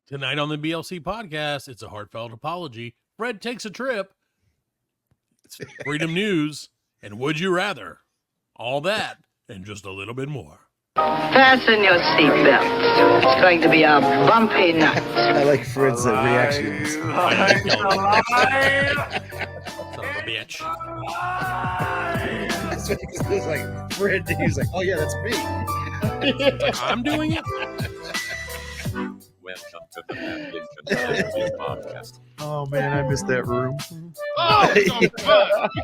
Tonight on the BLC podcast, it's a heartfelt apology. Fred takes a trip. It's Freedom News and Would You Rather. All that and just a little bit more. Fasten your seatbelts. It's going to be a bumpy night. I like Fred's reactions. Son of a bitch. It's like Fred, he's like, oh yeah, that's me. I'm doing it. Welcome to the Lincoln podcast. Oh man, I missed that room. Oh,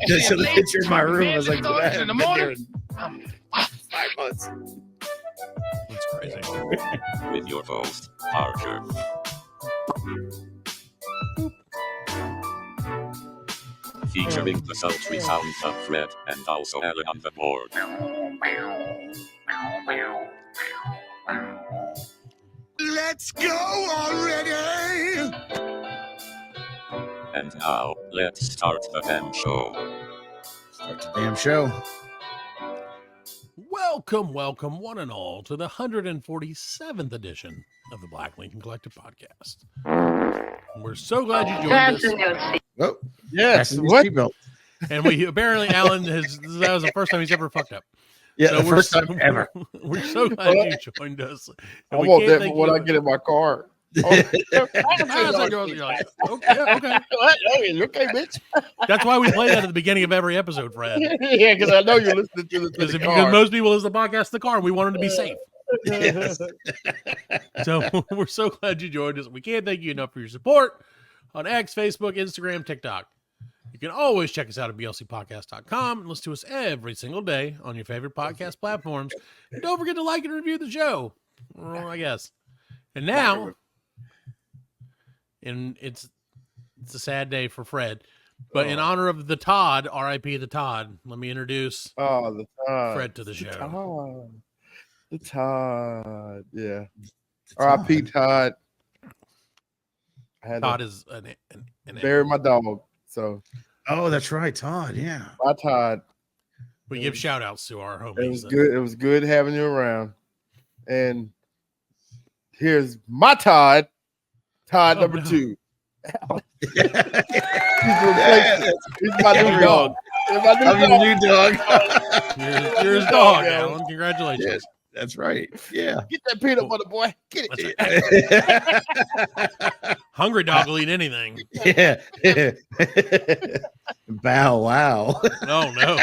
Just a picture of my room. I was like, starts in the morning. 5 months. That's crazy. With your host, Archer. Featuring the sultry sounds of Fred and also Alan on the board. Let's go already! And now, let's start the damn show. Start the damn show. Welcome, one and all, to the 147th edition of the Black Lincoln Collective Podcast. We're so glad you joined us. Fasten your seat. Oh, Yes. what? And we apparently, Alan, that was the first time he's ever fucked up. Yeah, So the we're first so- time ever. We're so glad you joined us. I And we want can't that thank for when you- I get in my car. You're like, okay. Okay, bitch. That's why we play that at the beginning of every episode, Fred. Yeah, because I know you're listening to Because the because car. most people listen to the podcast in the car, and we want them to be safe. Yes. So we're so glad you joined us. We can't thank you enough for your support on X, Facebook, Instagram, TikTok. You can always check us out at blcpodcast.com and listen to us every single day on your favorite podcast platforms. And don't forget to like and review the show. Well, I guess. And now, and it's a sad day for Fred, but in honor of the Todd, R.I.P. the Todd, let me introduce Oh, the Todd. Fred to the show. The Todd. Yeah. R.I.P. Todd. I had Todd to is an bury my dog. So, Oh, that's right, Todd. Yeah. my Todd. we give shout outs to our homies. It was good. It was good having you around. And here's my Todd. Todd Oh, number no. 2. He's my Yeah, new dog. He's my new I'm your dog. new dog. You're his dog, Yeah. Alan. Congratulations. Yes, that's right. Yeah. Get that peanut butter, boy. Get it. Hungry dog will eat anything. Yeah. Bow wow. Oh, no.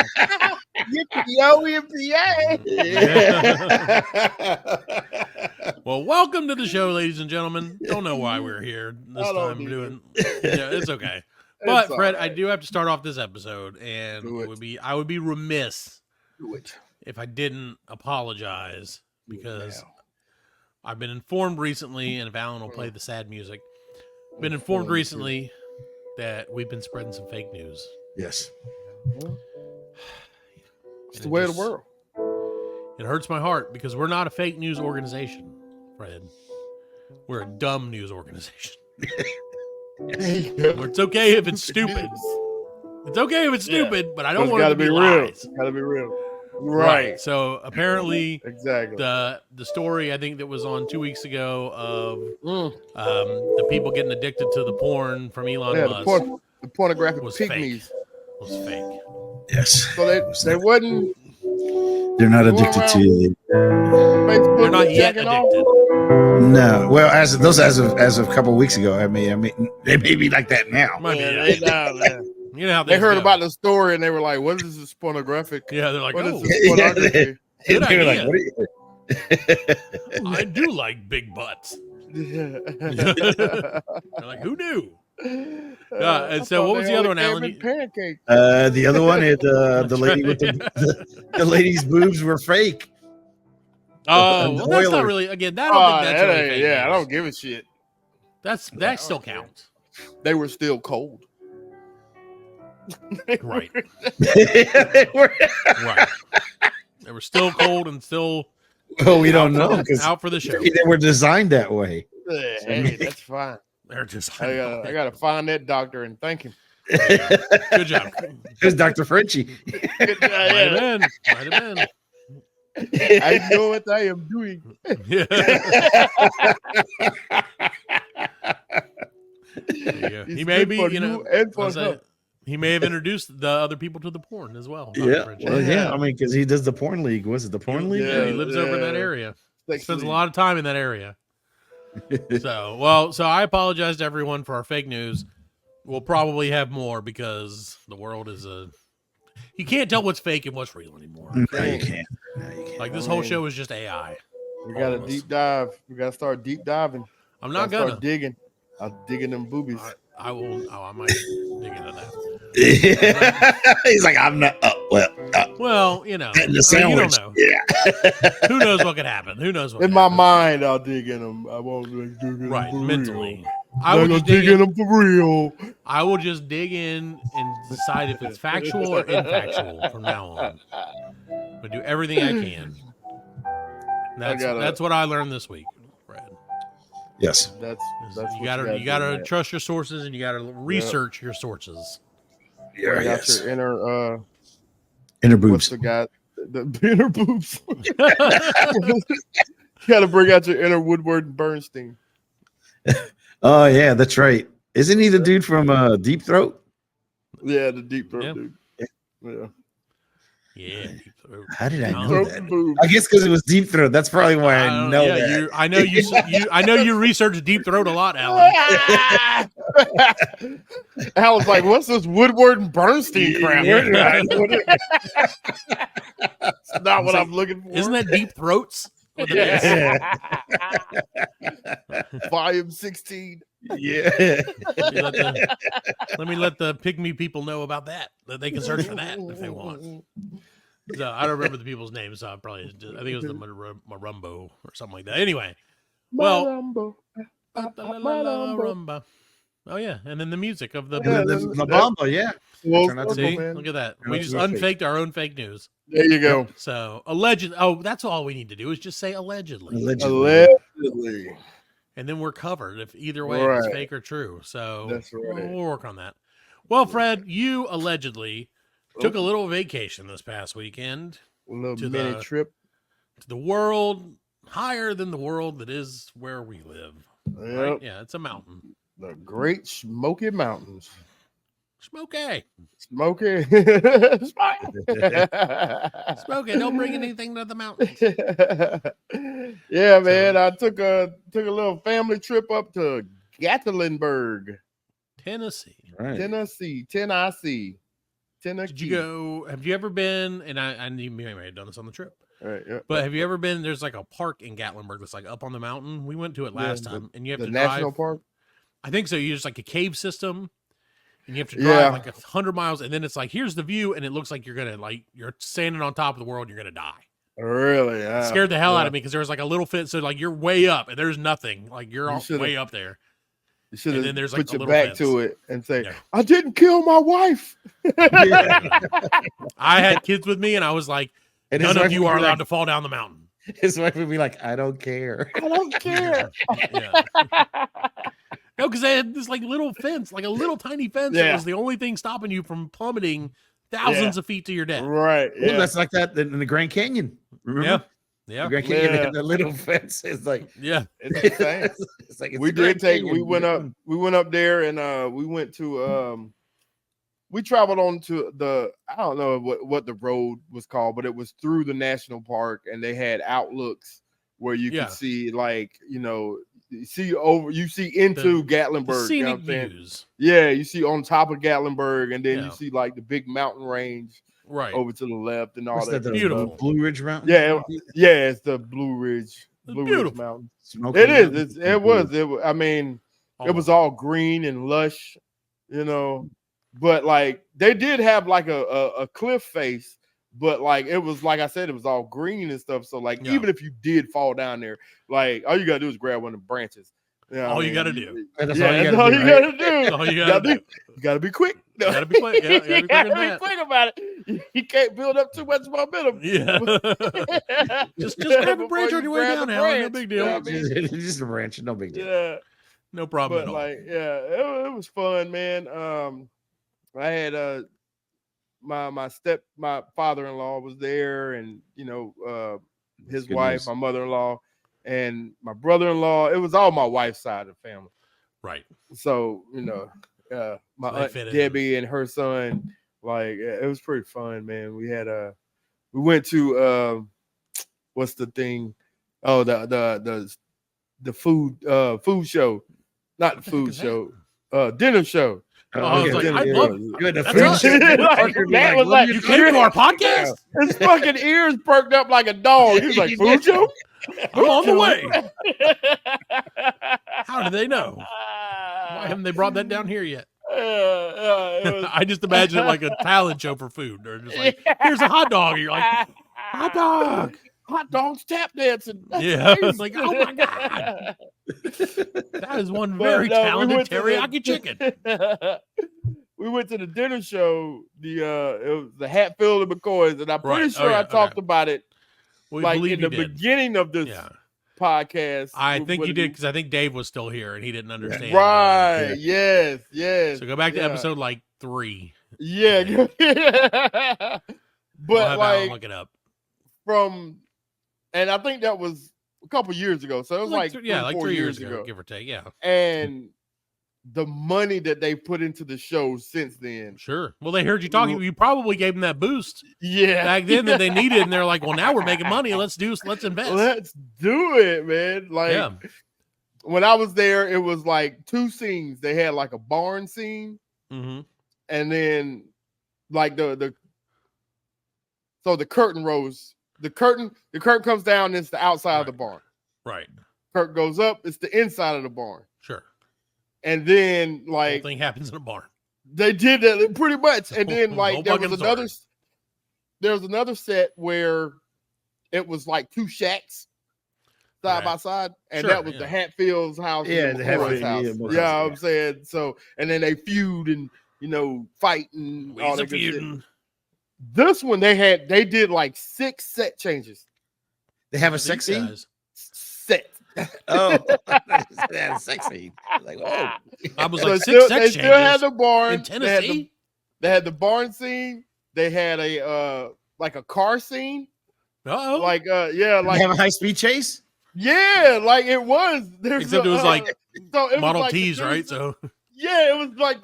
Well, welcome to the show, ladies and gentlemen. Don't know why we're here this I don't time either. doing. Yeah, it's okay. But It's Fred, all I right. do have to start off this episode, and Do it I would be remiss Do it. if I didn't apologize Do it because now. I've been informed recently, and if Alan will play the sad music, been informed recently that we've been spreading some fake news. Yes. It's And the it way of just- the world. It hurts my heart because we're not a fake news organization, Fred. We're a dumb news organization. Where it's okay if it's stupid. It's okay if it's Yeah. stupid, but I But don't it's want it gotta to be be real. lies. It's gotta be real. Right. So apparently Exactly. the story I think that was on 2 weeks ago of Mm. the people getting addicted to the porn from Elon Yeah, Musk the pornographic was pygmies. was fake. Yes. So they wouldn't They're not Go addicted to you. Facebook They're not yet jacking off? addicted. No. Well, as of a couple of weeks ago, I mean, they may be like that now. Might be, Yeah, yeah. they know, man. You know how They things heard go. about the story and they were like, "What is this pornographic? Yeah, they're like, What is oh, this pornography?" Good They were like, idea. what are you? I do like big butts. They're like, who knew? And so what was the other one, Alan? Pancake. The other one is the That's lady right. with the lady's boobs were fake. Oh, And well, the that's not Oilers. really. Again, I don't think that's really fake yeah, I news. don't give a shit. That still counts, They were still cold. right? They were- Right. They were still cold and still well, we don't out for know the- because out for the show. they were designed that way. Hey, that's fine. They're just I gotta find that doctor and thank him. good job. It was Dr. Frenchie. Good job, Might have yeah. been. Might have been. I know what I am doing. Yeah. Yeah. It's He may good be, for you know, and for I'll say, her. he may have introduced the other people to the porn as well. Dr. Yeah, French. well, yeah. I mean, because he does the porn league. Was it the porn league? Yeah, he lives over in that yeah. area. Spends a Sexually. lot of time in that area. So I apologize to everyone for our fake news. We'll probably have more because the world is you can't tell what's fake and what's real anymore. No, you can't. No, you can't. Like this whole show is just AI. We got to deep dive. We got to start deep diving. I'm not Gotta gonna. start digging. I'm digging them boobies. I will. Oh, I might dig into that. He's like, I'm not. Well, you know, The I mean, sandwich. you don't know. Yeah. Who knows what could happen? Who knows what? In could my happen. mind, I'll dig in them. I won't like dig in them Right, for mentally. real. I I'm will gonna just dig dig in in. them for real. I will just dig in and decide if it's factual or infactual from now on. But do everything I can. That's what I learned this week, Brad. Yes. That's You gotta trust your sources and you gotta research your sources. Yeah. Bring out Yes. your inner Inner what's boobs. the guy? The inner boobs. You got to bring out your inner Woodward and Bernstein. Oh yeah, that's right. Isn't he the dude from Deep Throat? Yeah, the deep throat Yeah. dude. Yeah. Yeah. How did I know Throat that? and boobs. I guess because it was Deep Throat. That's probably why I know that. I know you research Deep Throat a lot, Alan. I was like, "What's this Woodward and Bernstein crap?" Yeah. It's not what I'm looking for. Isn't that Deep Throats? Yeah. Volume 16. Yeah. Let me let the pygmy people know about that they can search for that if they want. So I don't remember the people's names. So I think it was the Marumbo or something like that. Anyway, well, Rumba. Oh yeah, and then the music of the La Bamba, yeah. see, look at that. We just unfaked our own fake news. There you go. So alleged. Oh, that's all we need to do is just say allegedly. Allegedly. And then we're covered if either way if it's Right. fake or true. So That's right. we'll work on that. Well, Fred, you allegedly took a little vacation this past weekend A little to mini the- trip. to the world higher than the world that is where we live. Right? Yep. Yeah, it's a mountain. The Great Smoky Mountains. Smoky. Smoky. Smoky. Don't bring anything to the mountains. Yeah, man. I took a little family trip up to Gatlinburg, Tennessee. Right. Tennessee. Did you go? Have you ever been? And I may have done this on the trip. Right, yeah. But have you ever been? There's like a park in Gatlinburg that's like up on the mountain. We went to it last time, and you have the to national drive. park? I think so. You just like a cave system, and you have to drive like 100 miles, and then it's like here's the view, and it looks like you're standing on top of the world. And you're gonna die. Really? It scared the hell out of me because there was like a little fit. So like you're way up, and there's nothing. Like you're way up there. You should And have then there's, like, put a your little back fence. to it and say, Yeah. I didn't kill my wife. I had kids with me, and I was like, And his none of wife you would are be allowed like- to fall down the mountain. His wife would be like, I don't care. I don't care. Yeah. No, because they had this like little fence, like a little tiny fence that Yeah. was the only thing stopping you from plummeting thousands of feet to your death. Right. Well, Yeah. that's like that in the Grand Canyon. Remember? Yeah. The Grand Canyon Yeah. had the little fence. It's like Yeah. It's insane. it's like it's We the Grand did take Canyon. we went up there and we went to we traveled on to the I don't know what the road was called, but it was through the national park and they had outlooks where you Yeah. could see like, you see into Gatlinburg. The You know scenic what I'm saying? views. Yeah, you see on top of Gatlinburg, and then Yeah. you see like the big mountain range Right. over to the left and all What's that. that, the Beautiful. Blue Ridge Mountain? Yeah, yeah, it's the Blue Ridge Ridge beautiful. Mountain. Smoky It is. Mountains. It was. I mean, it was all green and lush, But like they did have like a cliff face, but like it was like I said, it was all green and stuff. So like Yeah. even if you did fall down there, like all you gotta do is grab one of the branches. You know what All I you mean? gotta do. That's Yeah, all you that's gotta all do, you right? gotta do. All you gotta do. You gotta be quick. You gotta be quick. Yeah, you gotta be quick You than gotta be that. quick about it. You can't build up too much momentum. Yeah. just grab a branch on your way down, Alan. No big deal. You know what I mean? Just a branch, no big deal. Yeah. No problem But at all. like, yeah, it was fun, man. I had my father-in-law was there, and his good wife, news. my mother-in-law, and my brother-in-law. It was all my wife's side of the family. Right. So, my So they aunt fit in. Debbie and her son, like, it was pretty fun, man. We had we went to what's the thing? Oh, the food show, not the food show, dinner show. I was like, dinner I'd show. love Good. The That's food us. show. Like, that was like, You came to our podcast? his fucking ears perked up like a dog. He was like, food show? I'm on the way. How do they know? Why haven't they brought that down here yet? I just imagine it like a talent show for food. They're just like, here's a hot dog. And you're like, hot dog. Hot dogs tap dancing. That's Yeah. crazy. It's like, oh my God. That is one very talented teriyaki chicken. We went to the dinner show. It was the Hatfield McCoys, and I'm pretty Right. sure I talked about it We like believe in the you did. beginning of this Yeah. podcast. I think you When- did because I think Dave was still here and he didn't understand. Right. Yes. So go back to Yeah. episode like 3. Yeah. We'll But have Alan like look it up. and I think that was a couple years ago. So it was like, like 4 3 years ago, give or take. Yeah. And the money that they put into the show since then. Sure. Well, they heard you talking. You probably gave them that boost Yeah. back then that they needed, and they're like, "Well, now we're making money. Let's invest." Let's do it, man. Like Yeah. when I was there, it was like 2 scenes. They had like a barn scene, Mm-hmm. and then like the curtain rose. The curtain comes down, it's the outside of the barn. Right. Curtain goes up, it's the inside of the barn. Sure. And then Whole like thing happens in a barn. they did that pretty much. And then Whole like there fucking was another set where it was like 2 shacks side Right. by side, and Sure, that was yeah. the Hatfield's house. Yeah, and the the McCoy's Hatfield, house. yeah, Yeah, both houses, I'm saying so. And then they feud and fight and all We's that a good shit. feuding. This one they did like 6 set changes. They have a These sex scene. guys. Set. Oh, they had a sex scene. Like, oh, I was So like, they 6 sex still had changes the barn in Tennessee. They had the barn scene. They had a like a car scene. Uh-oh. Like they like have a high speed chase. yeah, like it was. Except it was like so it was Model like the T's, dudes- right? So yeah, it was like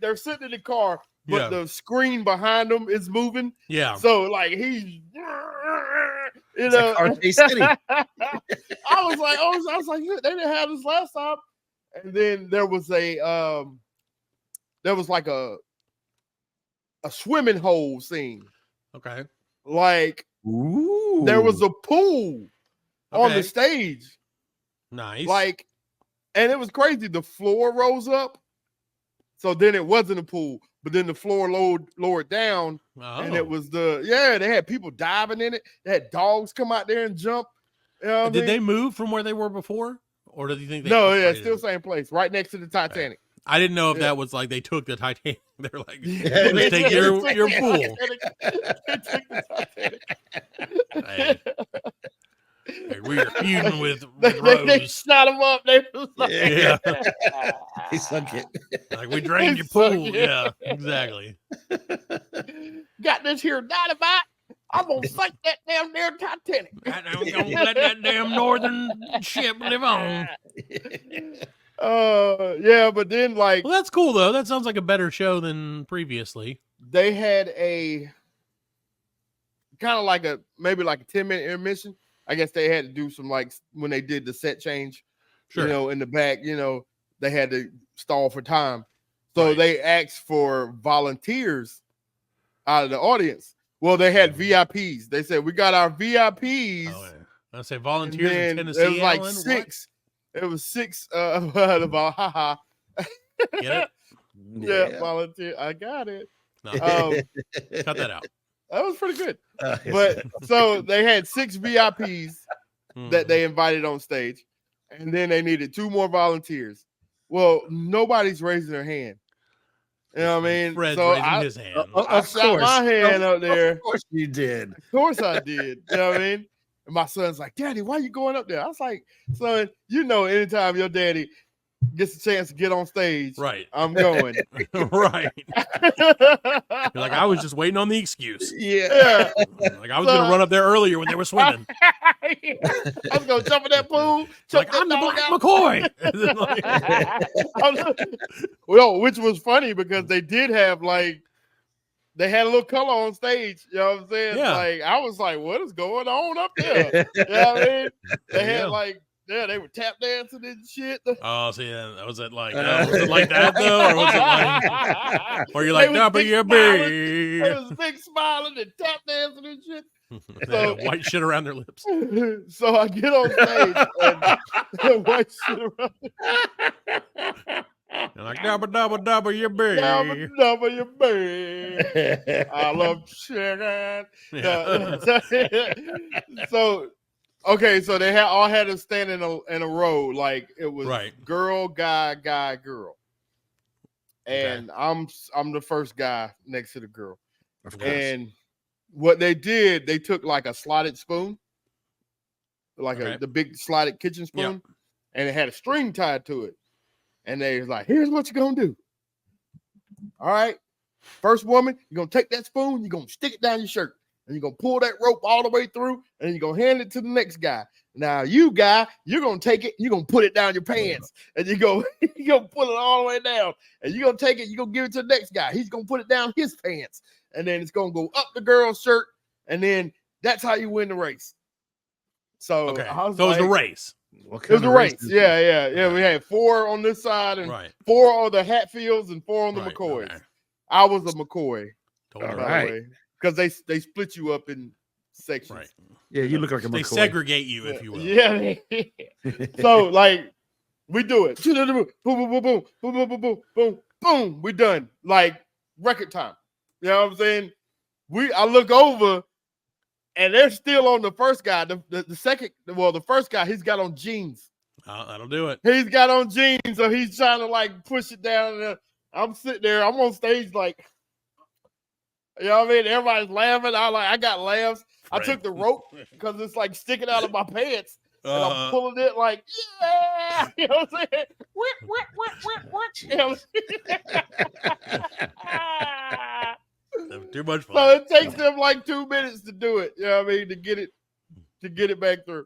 they're sitting in the car, but Yeah. the screen behind them is moving. yeah. So like he's It's a car chase city. I was like, yeah, they didn't have this last time. And then there was like a swimming hole scene. Okay. Like Ooh, there was a pool on Okay. the stage. Nice. Like, and it was crazy. The floor rose up. So then it wasn't a pool, but then the floor lowered down. And it Oh. was they had people diving in it. They had dogs come out there and jump. You know what I Did they mean? move from where they were before, or do you think they? No, yeah, upgraded still it? same place, right next to the Titanic. I didn't know if Yeah. that was like they took the Titanic. They're like, Yeah, let's take your They pool. took the Titanic. Hey. Hey, we are feuding with They Rose. shot him up. They was like, Yeah. He sunk it. Like we drained your It's so pool. good. Yeah, exactly. got this here dynamite. I'm gonna sink that damn near Titanic. I'm gonna let that damn northern ship live on. Yeah, but then like Well, that's cool though. That sounds like a better show than previously. they had a kind of like maybe like a 10-minute intermission. I guess they had to do some like when they did the set change, Sure. in the back, they had to stall for time. So Right. they asked for volunteers out of the audience. Well, they had VIPs. They said, we got our VIPs. Oh, yeah. I say And volunteers in then Tennessee. it was like Alan? What? 6. It was 6 about haha. Get it? Yeah, volunteer. I got it. No, Um, cut that out. that was pretty good. But so they had 6 VIPs that Mhm. they invited on stage, and then they needed 2 more volunteers. Well, nobody's raising their hand. You know what I mean? Fred's so raising I, his hand. I shot my hand up there. Of course you did. Of course I did. You know what I mean? And my son's like, Daddy, why you going up there? I was like, son, anytime your daddy gets a chance to get on stage, Right. I'm going. Right. You're like, I was just waiting on the excuse. Yeah. Yeah. Like I was gonna run up there earlier when they were swimming. I was gonna jump in that pool. Like, I'm the Black McCoy. Well, which was funny because they did have like they had a little color on stage. You know what I'm saying? Yeah. Like I was like, what is going on up there? You know what I mean? They had like they were tap dancing and shit. Oh, see, was it like that though, or was it like, or you're like, They was no, but big you're smiling. big. They was big smiling and tap dancing and shit. They had white shit around their lips. So I get on stage and white shit around. You're like, double, you're big. Double, you're big. I love chicken. Yeah. So, okay, so they all had to stand in a row, like it was girl, guy, girl, and I'm the first guy next to the girl, and what they did, they took like a slotted spoon, like the big slotted kitchen spoon, and it had a string tied to it. And they was like, here's what you're going to do. All right. First woman, you're going to take that spoon, you're going to stick it down your shirt, and you're going to pull that rope all the way through, and you're going to hand it to the next guy. Now, you guy, you're going to take it, you're going to put it down your pants, and you're going to pull it all the way down, and you're going to take it, you're going to give it to the next guy. He's going to put it down his pants, and then it's going to go up the girl's shirt, and then that's how you win the race. So, okay. I was so like, it was the race. It was a race. Yeah. We had 4 on this side and 4 on the Hatfields and 4 on the McCoys. Okay. I was a McCoy. All right. Because they split you up in sections. Right. Yeah, you look like a McCoy. They segregate you, if you will. Yeah. So, like, we do it. Boom, boom, boom, boom, boom, boom, boom, boom, boom. We done. Like, record time. You know what I'm saying? I look over, and they're still on the first guy. The first guy, he's got on jeans. That'll do it. He's got on jeans, so he's trying to like push it down. And I'm sitting there. I'm on stage like, you know what I mean? Everybody's laughing. I got laughs. Right. I took the rope because it's like sticking out of my pants. And I'm pulling it like, yeah. You know what I'm saying? You know what I'm saying? Too much fun. So it takes them like 2 minutes to do it. You know what I mean? To get it back through.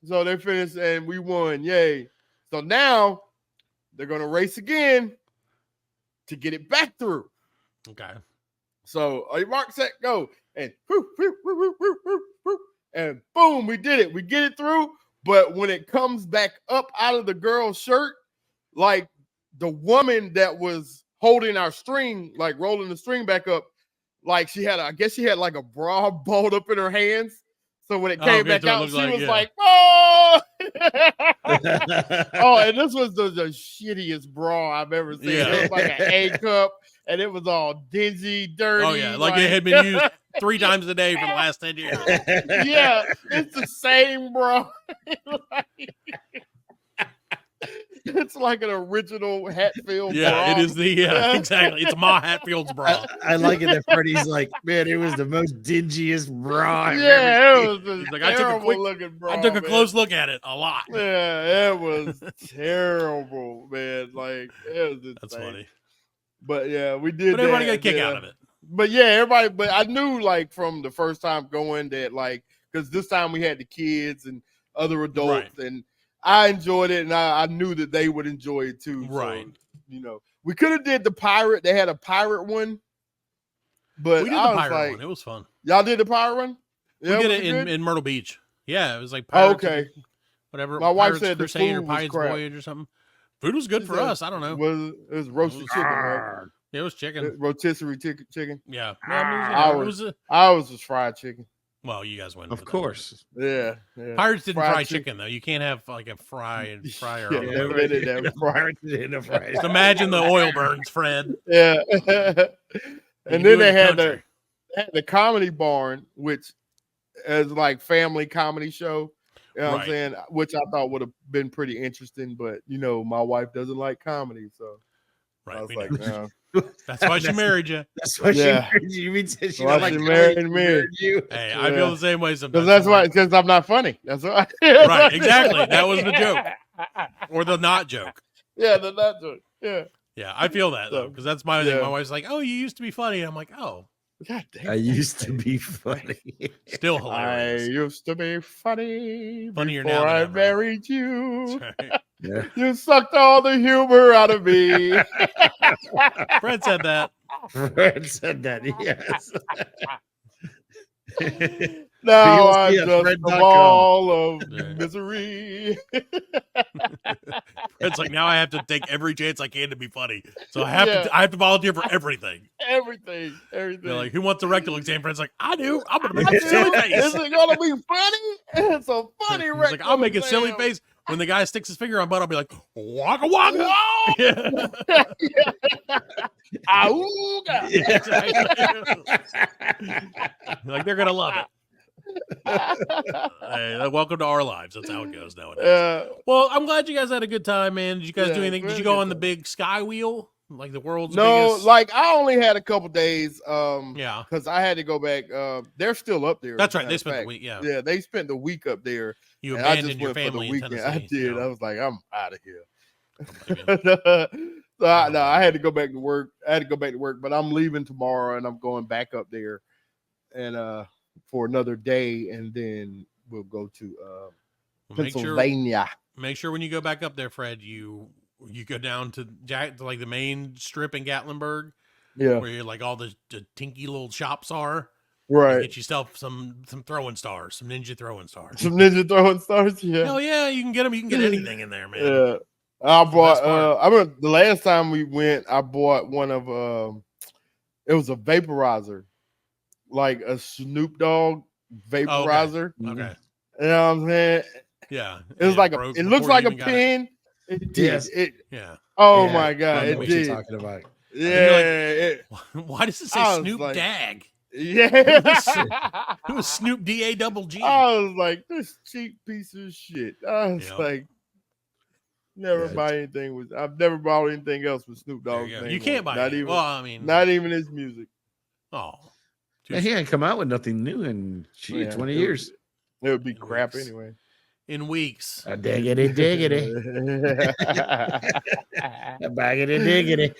So they finished and we won. Yay. So now they're gonna race again to get it back through. Okay. So mark, set, go. And and boom, we did it. We get it through. But when it comes back up out of the girl's shirt, like the woman that was holding our string, like rolling the string back up, like she had like a bra balled up in her hands. So when it came back out, she was like, oh! Oh, and this was the shittiest bra I've ever seen. Yeah. It was like an A cup, and it was all dingy, dirty. Oh, yeah, like it had been used 3 times a day for the last 10 years. Yeah, it's the same bra. It's like an original Hatfield bra. Yeah, it is exactly. It's Ma Hatfield's bra. I like it that Freddie's like, man, it was the most dingiest bra. It was like, looking bra. I took a close look at it a lot. Yeah, it was terrible, man. Like, it was insane. That's funny. But yeah, we did. But everybody got a kick out of it. But yeah, everybody. But I knew like from the first time going that like because this time we had the kids and other adults and. I enjoyed it, and I knew that they would enjoy it too. Right. So, you know, we could have did the pirate. They had a pirate one, but we did the pirate one. It was fun. Y'all did the pirate one? Yeah, we did it in Myrtle Beach. Yeah, it was like Pirates. Oh, okay. Whatever. My wife Pirates said Crusade the food or Pirates was crap. Voyage or something. Food was good for us. I don't know. It was roasted chicken, right? It was chicken. Rotisserie chicken. Yeah. I was just fried chicken. Well, you guys went. Of course. Yeah. Pirates didn't fry chicken, though. You can't have like a fryer. They didn't have Pirates didn't fry. Just imagine the oil burns, Fred. Yeah. And then they had the Comedy Barn, which is like family comedy show. You know what I'm saying? Which I thought would have been pretty interesting, but you know, my wife doesn't like comedy, so I was like, no. That's why she married you. That's why she married you. You mean she don't like married me? Hey, I feel the same way sometimes. Because I'm not funny. That's why. Right, exactly. That was the joke, or the not joke. Yeah, the not joke. Yeah. Yeah, I feel that though, because that's my wife's like, "Oh, you used to be funny." And I'm like, "Oh, God damn. I used to be funny. Still I hilarious. used to be funny Funnier before now than I ever. married you. That's right. Yeah. You sucked all the humor out of me. Fred said that. Fred said that. Yes. Now I'm VLC at just a Fred.com. ball of Yeah. misery. Fred's like, now I have to take every chance I can to be funny. So I have Yeah. to volunteer for everything. Everything. They're like, who wants a rectal exam? Fred's like, I do. I'm gonna I make a silly do. face. Is it gonna be funny? It's a funny He's rectal like, I'll make a silly exam. face. When the guy sticks his finger on butt, I'll be like, waka waka. Whoa! Yeah. Auga. Like, they're gonna love it. Hey, welcome to our lives. That's how it goes nowadays. Well, I'm glad you guys had a good time, man. Did you guys do Yeah, anything? we Did had you a go good on the time. big sky wheel, like the world's No, biggest? like I only had a couple days. Yeah, because I had to go back. They're still up there. that's right. matter They of spent the fact. week. Yeah, Yeah, they spent the week up there. you And I abandoned just your went for the family in weekend. Tennessee. I did. Yeah. I was like, I'm out of here. Don't blame you. So I had to go back to work. But I'm leaving tomorrow and I'm going back up there and for another day, and then we'll go to Well, Pennsylvania. make sure when you go back up there, Fred, you go down to like the main strip in Gatlinburg, Yeah, where you're like all the tinky little shops are. right. Get yourself some throwing stars, some ninja throwing stars. Some ninja throwing stars. Yeah, Hell yeah, you can get them. You can get anything in there, man. yeah. I the bought. best part. I remember the last time we went, I bought one of. It was a vaporizer, like a Snoop Dogg vaporizer. Okay. You know what I'm saying? Yeah. It was like broke it looks before like you a even got it. pen. It did. Yes. Yeah. Oh Yeah, my I god! know It what you're did. talking about. Yeah. Why does it say I was Snoop like- Dag? Yeah. It was Snoop D-A-double-G. I was like, this cheap piece of shit. I was Yep. like, never Yeah, buy anything with. I've never bought anything else with Snoop There Dogg's you go. name. You can't on buy it. Not it. even. Well, I mean, Not even his music. oh. Yeah, he ain't come out with nothing new in Yeah, 20 it years. It would be In crap weeks. anyway. In weeks. Diggity, diggity. Baggity, diggity.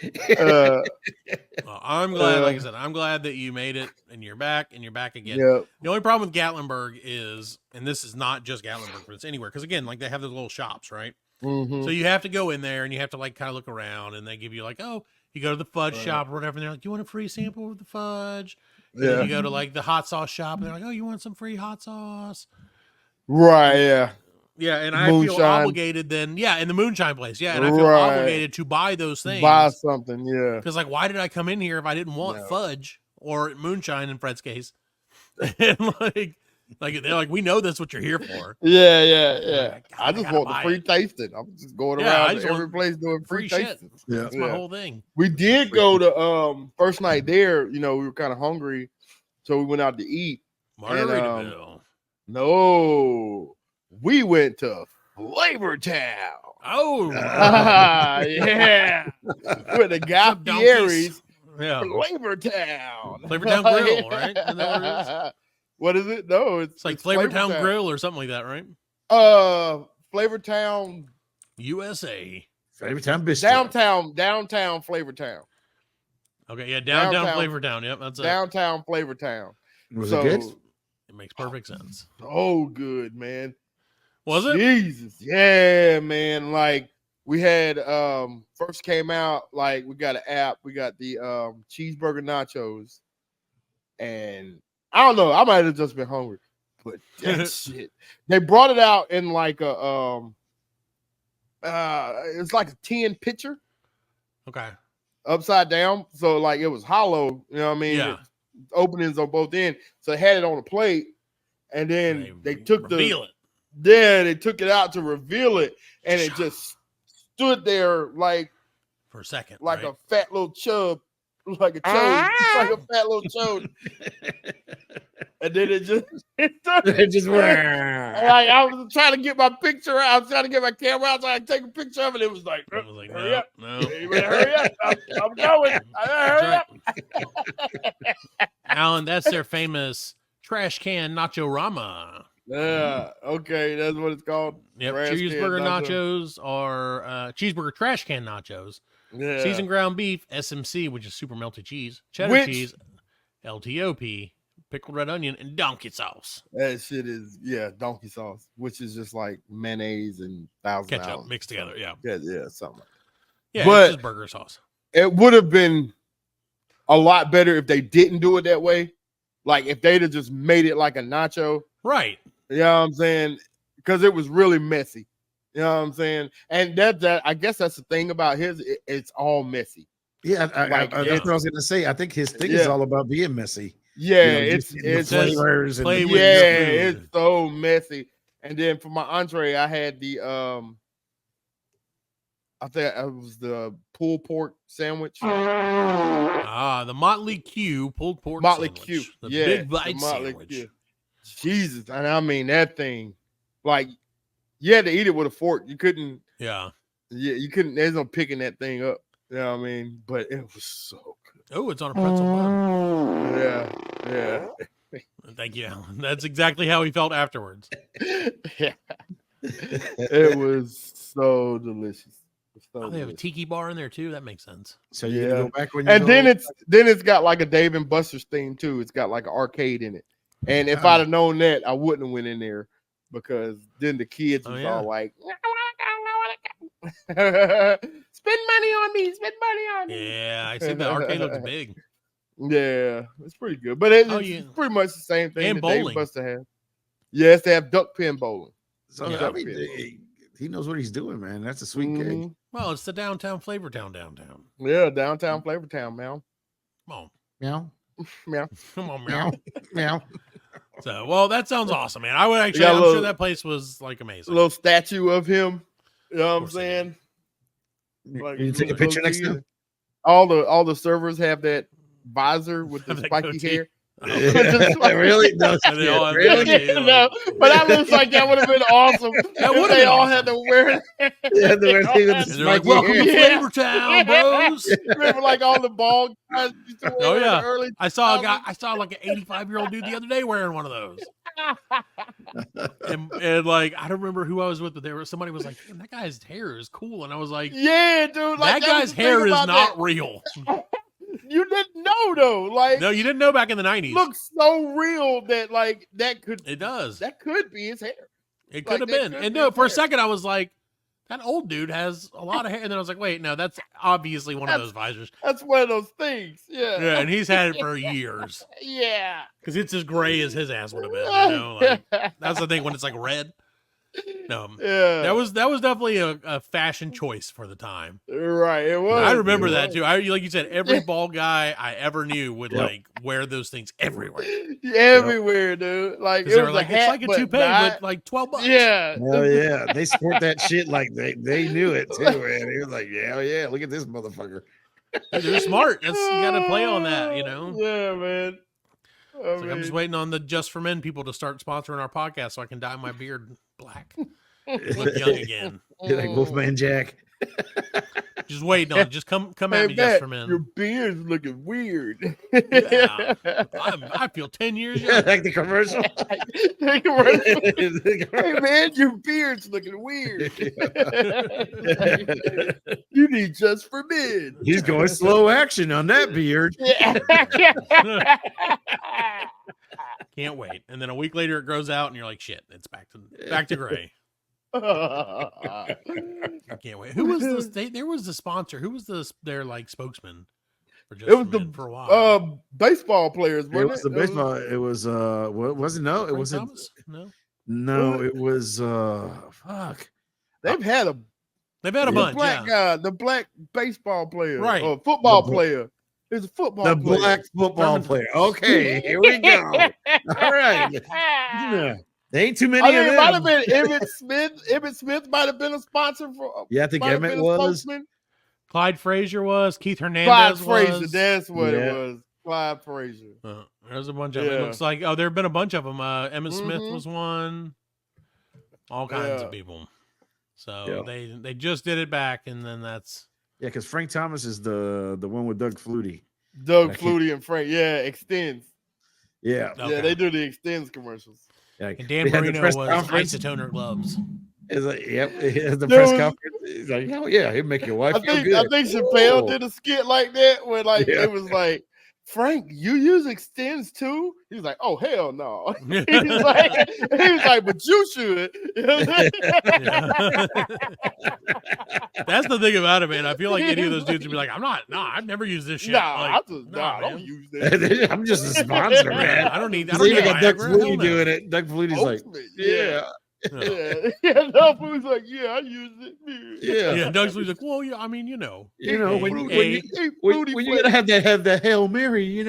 Well, I'm glad, like I said, I'm glad that you made it and you're back again. Yeah. The only problem with Gatlinburg is, and this is not just Gatlinburg, but it's anywhere, because again, like they have those little shops, right? Mhm. So you have to go in there and you have to like kind of look around, and they give you like, oh, you go to the fudge Right. shop or whatever, and they're like, you want a free sample of the fudge? And Yeah. then you go to like the hot sauce shop, and they're like, oh, you want some free hot sauce? Right. Yeah. Yeah, and I feel Moonshine. obligated then, yeah, in the moonshine place, yeah, and I feel Right. obligated to buy those things. Buy something. Yeah. Because, like, why did I come in here if I didn't want No. fudge or moonshine in Fred's case? And like they're like, we know that's what you're here for. Yeah. Yeah. Yeah. God, I just gotta want the buy free it. tasting. I'm just going Yeah, I around just to every want place doing free free shit. tasting. Yeah. That's my Yeah. whole thing. We did go to first night there. You know, we were kind of hungry, so we went out to eat. Margaritaville. No, we went to Flavortown. Oh, Yeah, with the guy Some donkeys. Fieri's yeah. Flavortown. Flavortown Grill, right? Isn't that what it is? What is it? No, It's like Flavortown Grill or something like that, right? Flavortown USA. Every time Bistro. downtown Flavortown. Okay, yeah, downtown Downtown. Flavortown. Yep, that's it. Downtown Flavortown. Was So, it good? It makes perfect sense. Oh, good, man. Was it? Jesus. Yeah, man. Like we had first came out, like we got an app, we got the cheeseburger nachos, and I don't know, I might have just been hungry, but that shit. They brought it out in like a it's like a 10 pitcher Okay. upside down. So like it was hollow, you know what I mean? Yeah. Openings on both ends. So they had it on a plate, and then they took reveal it. they took it out to reveal it, and it just stood there like For a second. like right? a fat little chub, like a chode, like a fat little chode. And then it just It just like I was trying to get my picture out. I was trying to get my camera out so I could take a picture of it. It was like, I was like, hurry no, up. no. You better hurry up. I'm going. Hurry up. Alan, that's their famous trash can nacho rama. Yeah. Okay. That's what it's called. Yep. Trash can Cheeseburger nacho. nachos are cheeseburger trash can nachos. Yeah. Seasoned ground beef, SMC, which is super melty cheese, cheddar Which- cheese, LTOP, pickled red onion, and donkey sauce. That shit is donkey sauce, which is just like mayonnaise and Ketchup mixed together. Yeah, something. Yeah, But it's just burger sauce. It would have been a lot better if they didn't do it that way. Like if they'd have just made it like a nacho. Right. You know what I'm saying? Because it was really messy. You know what I'm saying? And that I guess that's the thing about his. It's all messy. Yeah, that's what I was gonna say. I think his thing is all about being messy. Yeah, you know, it's flavors and it's so messy. And then for my entree, I had the I think it was the pulled pork sandwich. The Motley Q pulled pork Motley sandwich. Q, The big bite sandwich. Q. Jesus, and I mean that thing, like you had to eat it with a fork. You couldn't. Yeah, you couldn't. There's no picking that thing up. You know what I mean? But it was so good. Oh, it's on a pretzel bun. Yeah. Thank you, Alan. That's exactly how he felt afterwards. Yeah. It was so delicious. They have a tiki bar in there too. That makes sense. So you go back when you and then it's got like a Dave and Buster's theme too. It's got like an arcade in it. And if I'd have known that, I wouldn't have went in there because then the kids was all like, spend money on me, spend money on me. Yeah, I see the arcade looks big. Yeah, it's pretty good. But it's pretty much the same thing and that bowling. Dave and Buster has. Yes, they have duck pin bowling. So I mean, he knows what he's doing, man. That's a sweet gig. Well, it's the downtown Flavortown downtown. Yeah, downtown Flavortown, man. Come on. Meow. Meow. Come on, meow. Meow. So, well, that sounds awesome, man. I would actually, I'm sure that place was like amazing. A little statue of him. You know what I'm saying? Like, you take a picture next to him? All the servers have that visor with the spiky hair. Really? No, really? No, but that looks like that would have been awesome. If they all had to wear it. They're like, welcome to Flavortown, bros. Remember, like all the bald guys used to wear yeah. early. I saw like an 85-year-old dude the other day wearing one of those. and like I don't remember who I was with, but somebody was like, "Damn, that guy's hair is cool," and I was like, "Yeah, dude, like, that guy's hair is not real." You didn't know though, like no, you didn't know back in the 90s. Looks so real that like that could be his hair. It could have been. And no, for a second I was like, that old dude has a lot of hair. And then I was like, wait, no, that's obviously one of those visors. That's one of those things. Yeah. Yeah, and he's had it for years. Yeah. Because it's as gray as his ass would have been. You know, like, that's the thing when it's like red. No, yeah, that was definitely a fashion choice for the time. Right, it was. I remember that too. Like you said, every bald guy I ever knew would like wear those things everywhere. Everywhere, dude. Like it was like, a hat, it's like a toupee, but like $12. Yeah, hell yeah, they sport that shit like they knew it too, man. He was like, yeah, look at this motherfucker. They're smart. You got to play on that, you know. Yeah, man. I'm just waiting on the Just for Men people to start sponsoring our podcast so I can dye my beard black. Look young again. You're like Wolfman Jack. Just waiting on it. Just come at me, Just for Men. Your beard's looking weird. Yeah. I feel 10 years young. Like the commercial. Hey man, your beard's looking weird. You need Just for Men. He's going slow action on that beard. Can't wait. And then a week later it grows out and you're like, shit, it's back to gray. I can't wait. Who was this? There was the sponsor. Who was their like spokesman for Just for a while? Baseball players. It was the baseball. It was what was it? No, it wasn't. No, it was fuck. They've had a bunch. Black guy, the black baseball player, right? Or football player. There's a football player. Black football player. Okay, here we go. All right. There ain't too many of them. It might have been Emmett Smith. Emmett Smith might have been a sponsor for. Yeah, I think Emmett was. Clyde Frazier was. Keith Hernandez Frazier. That's what it was. Clyde Frazier. There's a bunch of them. It looks like there have been a bunch of them. Emmett Smith was one. All kinds of people. So they just did it back, and then that's because Frank Thomas is the one with Doug Flutie. Doug Flutie and Frank, Extends. Yeah, yeah, they do the Extends commercials. Yeah, and Dan Marino was isotoner gloves. It's like, the press conference. He's like, oh yeah, he'll make your wife feel good. I think Chappelle did a skit like that where it was like Frank, you use extends too? He's like, oh hell no. He's like, but you should. That's the thing about it, man. I feel like any of those dudes would be like, I've never used this shit. I don't use that. I'm just a sponsor, man. I don't need. Even got Doug Flutie doing it. Doug Flutie's like, yeah. Doug Flutie's like, yeah, I use it. Yeah, Doug Flutie's like, well, yeah, I mean, when you're gonna have that Hail Mary,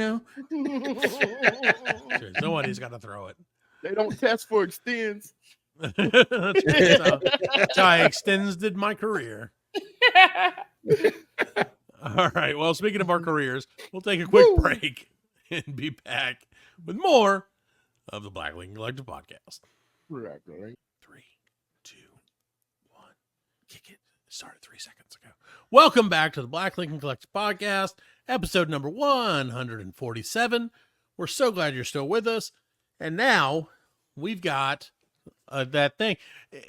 somebody's got to throw it. They don't test for extends. That's how I extended my career. All right. Well, speaking of our careers, we'll take a quick break and be back with more of the Black Lincoln Collective podcast. Right. 3, 2, 1. Kick it. Started 3 seconds ago. Welcome back to the Black Lincoln Collective podcast, episode number 147. We're so glad you're still with us. And now we've got that thing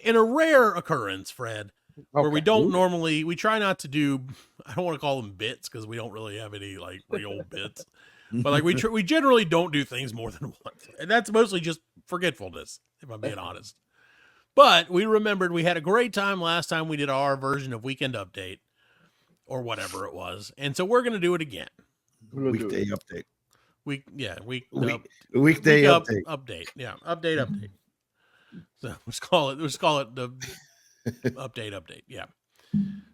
in a rare occurrence, Fred, where we don't normally, we try not to do, I don't want to call them bits because we don't really have any like real bits, but like we generally don't do things more than once. And that's mostly just forgetfulness, if I'm being honest. But we remembered we had a great time last time we did our version of Weekend Update or whatever it was. And so we're going to do it again. Weekday update. Weekday update. Yeah. Update. So let's call it the update. Yeah.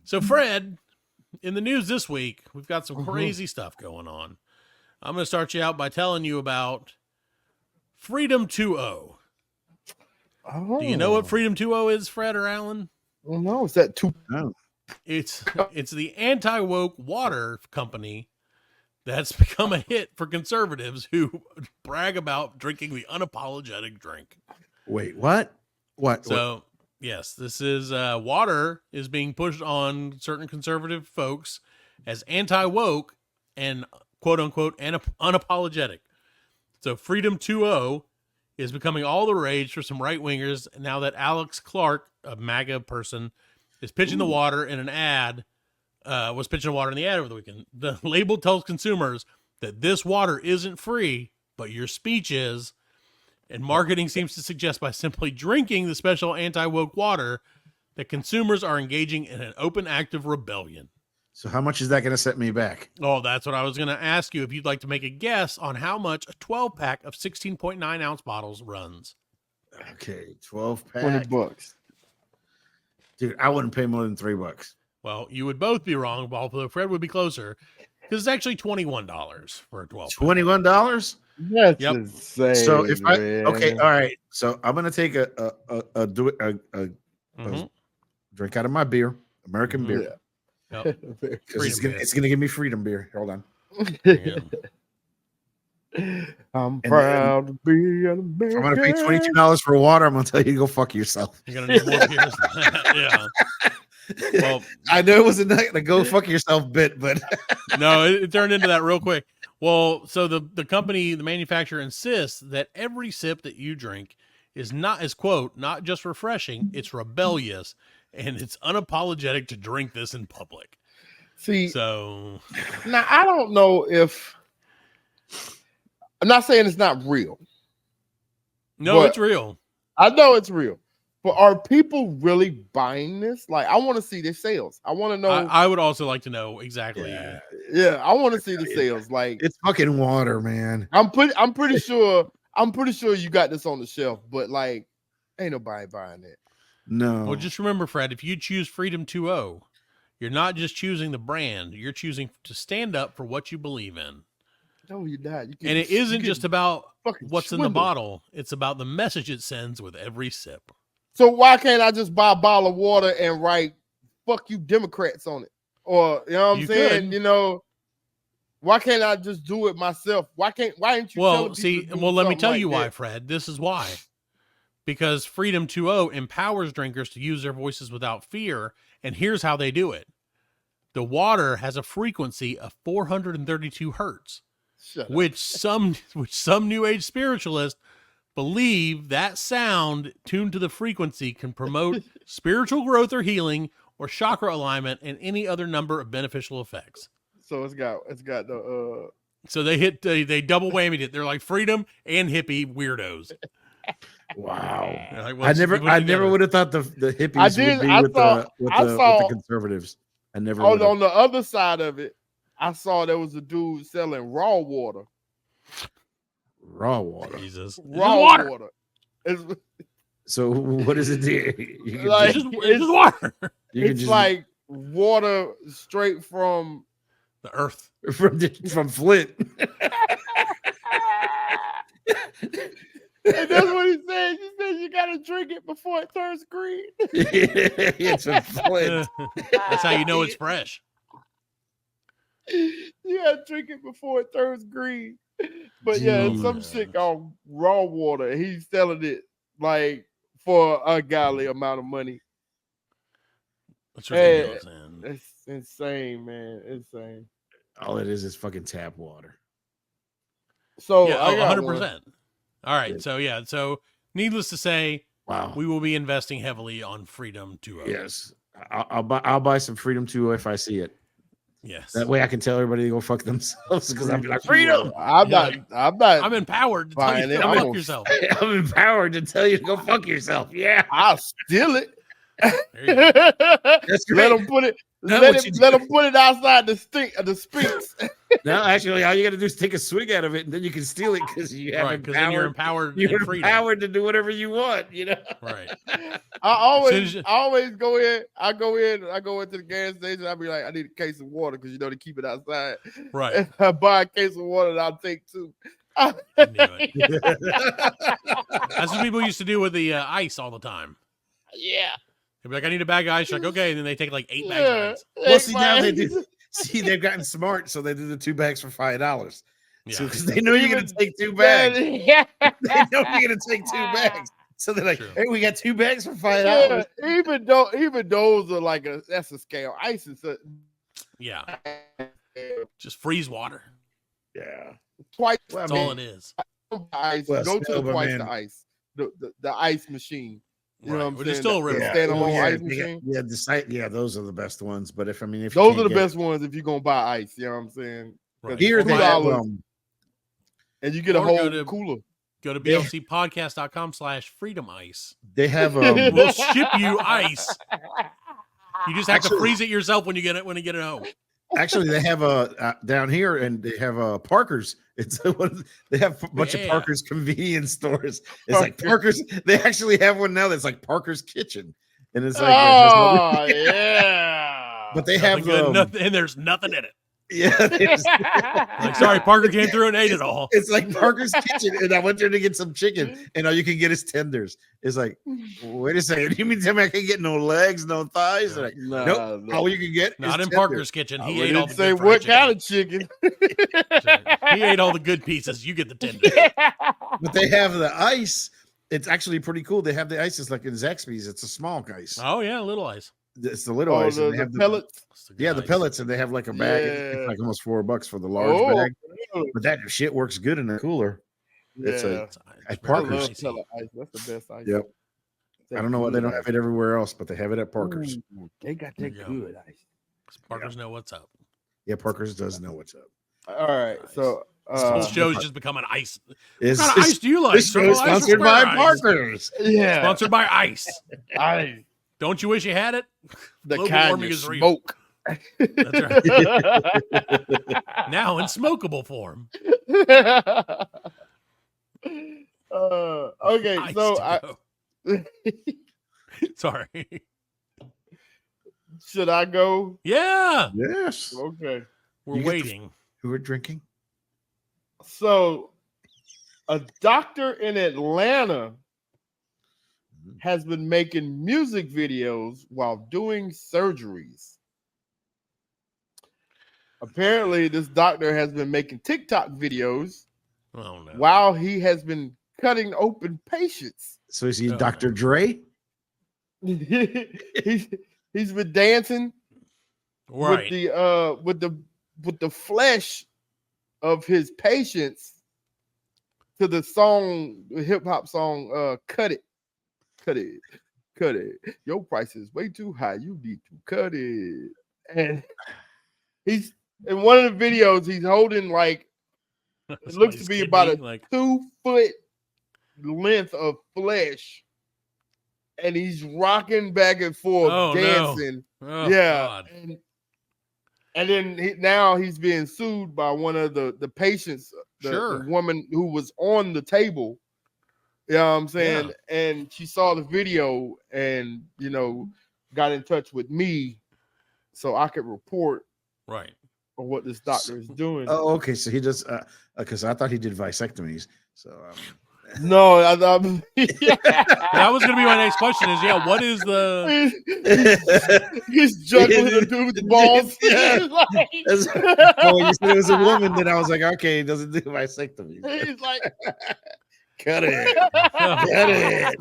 So Fred, in the news this week, we've got some crazy stuff going on. I'm going to start you out by telling you about Freedom 2.0. Oh. Do you know what Freedom 2.0 is, Fred or Alan? Well, no, is that 2? No. It's the anti-woke water company that's become a hit for conservatives who brag about drinking the unapologetic drink. Wait, what? So, yes, this is water is being pushed on certain conservative folks as anti-woke and quote-unquote unapologetic. So Freedom 2.0 is becoming all the rage for some right-wingers now that Alex Clark, a MAGA person, is pitching the water in an ad, was pitching water in the ad over the weekend. The label tells consumers that this water isn't free, but your speech is, and marketing seems to suggest by simply drinking the special anti-woke water that consumers are engaging in an open act of rebellion. So how much is that going to set me back? Oh, that's what I was going to ask you. If you'd like to make a guess on how much a 12-pack of 16.9 ounce bottles runs. Okay, 12-pack. $20. Dude, I wouldn't pay more than $3. Well, you would both be wrong, although Fred would be closer, because it's actually $21 for a 12-pack. $21? That's insane. So if man. all right. So I'm gonna take a drink out of my beer, American beer. Yeah. Yep. It's gonna give me freedom beer. Hold on. Yeah. I'm proud to be an American. I'm gonna pay $22 for water. I'm gonna tell you to go fuck yourself. You're gonna need more beers than that. Yeah. Well, I know it was a go fuck yourself bit, but no, it turned into that real quick. Well, so the company, the manufacturer insists that every sip that you drink is quote, not just refreshing, it's rebellious, and it's unapologetic to drink this in public. See, so now I don't know if I'm not saying it's not real. No, it's real. I know it's real. But are people really buying this? Like, I want to see their sales. I want to know. I would also like to know exactly. Yeah, I want to see the sales. Like, it's fucking water, man. I'm pretty sure you got this on the shelf, but like, ain't nobody buying it. No. Well, just remember, Fred, if you choose Freedom 2.0, you're not just choosing the brand. You're choosing to stand up for what you believe in. No, you're not. And it isn't just about what's in the swindled. bottle. It's about the message it sends with every sip. So why can't I just buy a bottle of water and write "fuck you Democrats" on it? Or you know what I'm saying? Could. You know, why can't I just do it myself? Why ain't you? Well, see, let me tell you why, Fred. This is why. Because Freedom 2.0 empowers drinkers to use their voices without fear, and here's how they do it. The water has a frequency of 432 hertz, which some New Age spiritualists believe that sound tuned to the frequency can promote spiritual growth or healing or chakra alignment and any other number of beneficial effects. So it's got the So they double whammied it. They're like freedom and hippie weirdos. Wow. Like, I never would have thought the hippies would be with the conservatives. I never would have. On the other side of it, I saw there was a dude selling raw water. Raw water. Jesus. Raw water. So what does it do? It's just water. It's like water straight from the earth. From Flint. And that's what he said. He said you gotta drink it before it turns green. It's a Flint. That's how you know it's fresh. You gotta drink it before it turns green. But yeah, it's some shit called raw water. He's selling it like for a godly amount of money. That's ridiculous, man. It's insane, man. Insane. All it is fucking tap water. So yeah, I got 100%. All right, so needless to say, wow, we will be investing heavily on Freedom 2.0. Yes, I'll buy some Freedom 2.0 if I see it. Yes, that way I can tell everybody to go fuck themselves because I'm like freedom. I'm empowered to tell you to go fuck yourself. I'm empowered to tell you to go fuck yourself. Yeah, I'll steal it. That's great. Let them put it. Let them put it outside the Sphinx. No, actually, all you got to do is take a swig out of it, and then you can steal it because you have you're empowered. You're empowered to do whatever you want. You know, right? I always go in. I go into the gas station. I'll be like, I need a case of water because they keep it outside. Right. And I buy a case of water and I'll take two. I knew it. That's what people used to do with the ice all the time. Yeah. They'd be like, I need a bag of ice. Like, okay. And then they take like 8 bags of ice. Well, see, now they do. See, they've gotten smart, so they do the 2 bags for $5. Yeah. Because they know you're going to take 2 bags. Yeah. They know you're going to take 2 bags. So they're like, hey, we got 2 bags for $5. Yeah, even those are like that's a scale. Ice is just freeze water. Yeah. Twice. That's all it is. Ice. Go to the ice. The ice machine. You know what I'm saying? It's still a rip. Standalone ice machine. Yeah, those are the best ones. But if those are the best ones if you're gonna buy ice, you know what I'm saying? Right. Here they have and you get a whole cooler. Go to blcpodcast.com/freedom ice. They have we'll ship you ice. You just have to freeze it yourself when you get it home. Actually, they have down here, and they have Parker's. They have a bunch of Parker's convenience stores. It's like Parker's. They actually have one now that's like Parker's Kitchen, and it's like yeah. But they have nothing, and there's nothing in it. Yeah, like, sorry, Parker came through and ate it all. It's like Parker's Kitchen, and I went there to get some chicken, and all you can get is tenders. It's like, wait a second, you mean tell me I can't get no legs, no thighs? Like, nope. All you can get not is in Parker's Kitchen. He ate all the say good what chicken. kind of chicken. He ate all the good pieces. You get the tenders. But they have the ice. It's actually pretty cool. They have the ice. It's like in Zaxby's. It's a small ice. Oh yeah, little ice. It's the little ice. They have the pellets. The pellets, and they have like a bag. Yeah. It's like almost $4 for the large bag. But that shit works good in a cooler. Yeah. It's at Parker's. That's the best ice. Yep. I don't know why they don't have it everywhere else, but they have it at Parker's. Ooh, they got that good ice. Parker's know what's up. Yeah, Parker's does know what's up. All right, so this show's just become an ice. What kind of ice do you like? This show is sponsored by Parker's. Yeah, sponsored by ice. Ice. Don't you wish you had it? The Global kind warming you is real. smoke. That's right. Now in smokable form. Okay, so sorry. Should I go? Yeah. Yes. Okay. We're waiting. Who are drinking? So, a doctor in Atlanta has been making music videos while doing surgeries. Apparently, this doctor has been making TikTok videos while he has been cutting open patients. So is he Dr. Dre? He's been dancing with the flesh of his patients to the song, the hip hop song, "Cut It." Cut it, cut it. Your price is way too high. You need to cut it. And he's in one of the videos, he's holding like It looks to be about a 2 foot length of flesh, and he's rocking back and forth, dancing. No. Oh, yeah, God. and then now he's being sued by one of the patients, the woman who was on the table. You know what I'm saying? Yeah. And she saw the video and, got in touch with me so I could report on what this doctor is doing. Oh, okay. So he does, because I thought he did vasectomies. So, no, that was going to be my next question is, what is the... He's juggling the dude's balls. Yeah. When you said it was a woman, then I was like, okay, he doesn't do vasectomies. He's like... Cut it. Cut it.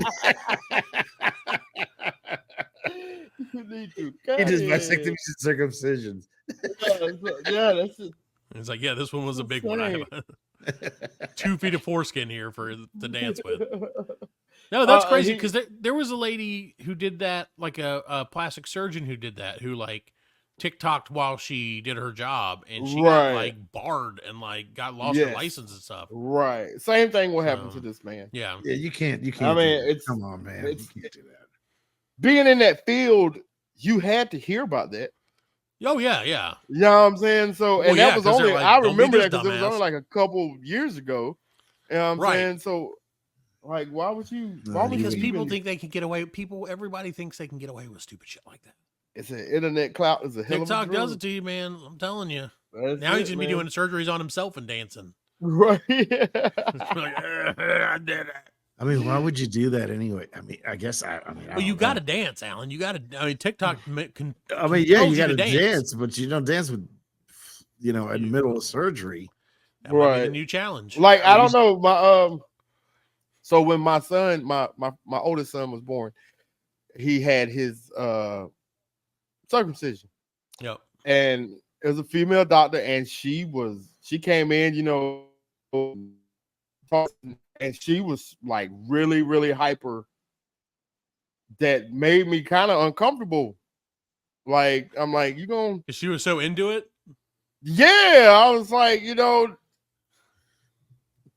You need to cut he does it. vasectomies and circumcisions. Yeah, that's it. It's like, this one was a big one. I have 2 feet of foreskin here for to dance with. No, that's crazy because there was a lady who did that, like a plastic surgeon who did that, who like TikToked while she did her job, and she got like barred and like got lost her license and stuff. Right. Same thing will happen to this man. Yeah. Yeah, you can't. I mean, come on, man. You can't do that. Being in that field, you had to hear about that. Oh yeah, yeah. You know what I'm saying? So, and that was only, I remember that because it was only like a couple years ago. You know what I'm saying? So, like, why would you? Because people think they can get away. Everybody thinks they can get away with stupid shit like that. It's an internet clout. Is a hell TikTok of a drug. does it to you, man. I'm telling you. Now he's gonna be doing surgeries on himself and dancing. Right. I did it. I mean, why would you do that anyway? I mean, I guess well, you got to dance, Alan. You got to. I mean, TikTok can. I mean, yeah, you got to dance, but you don't dance with, in the middle of surgery. That might be a new challenge. Like, I don't know, my So when my son, my oldest son was born, he had his circumcision. Yep. And it was a female doctor, and she came in, and she was like really, really hyper. That made me kind of uncomfortable. Like, I'm like, you gonna... She was so into it? Yeah, I was like,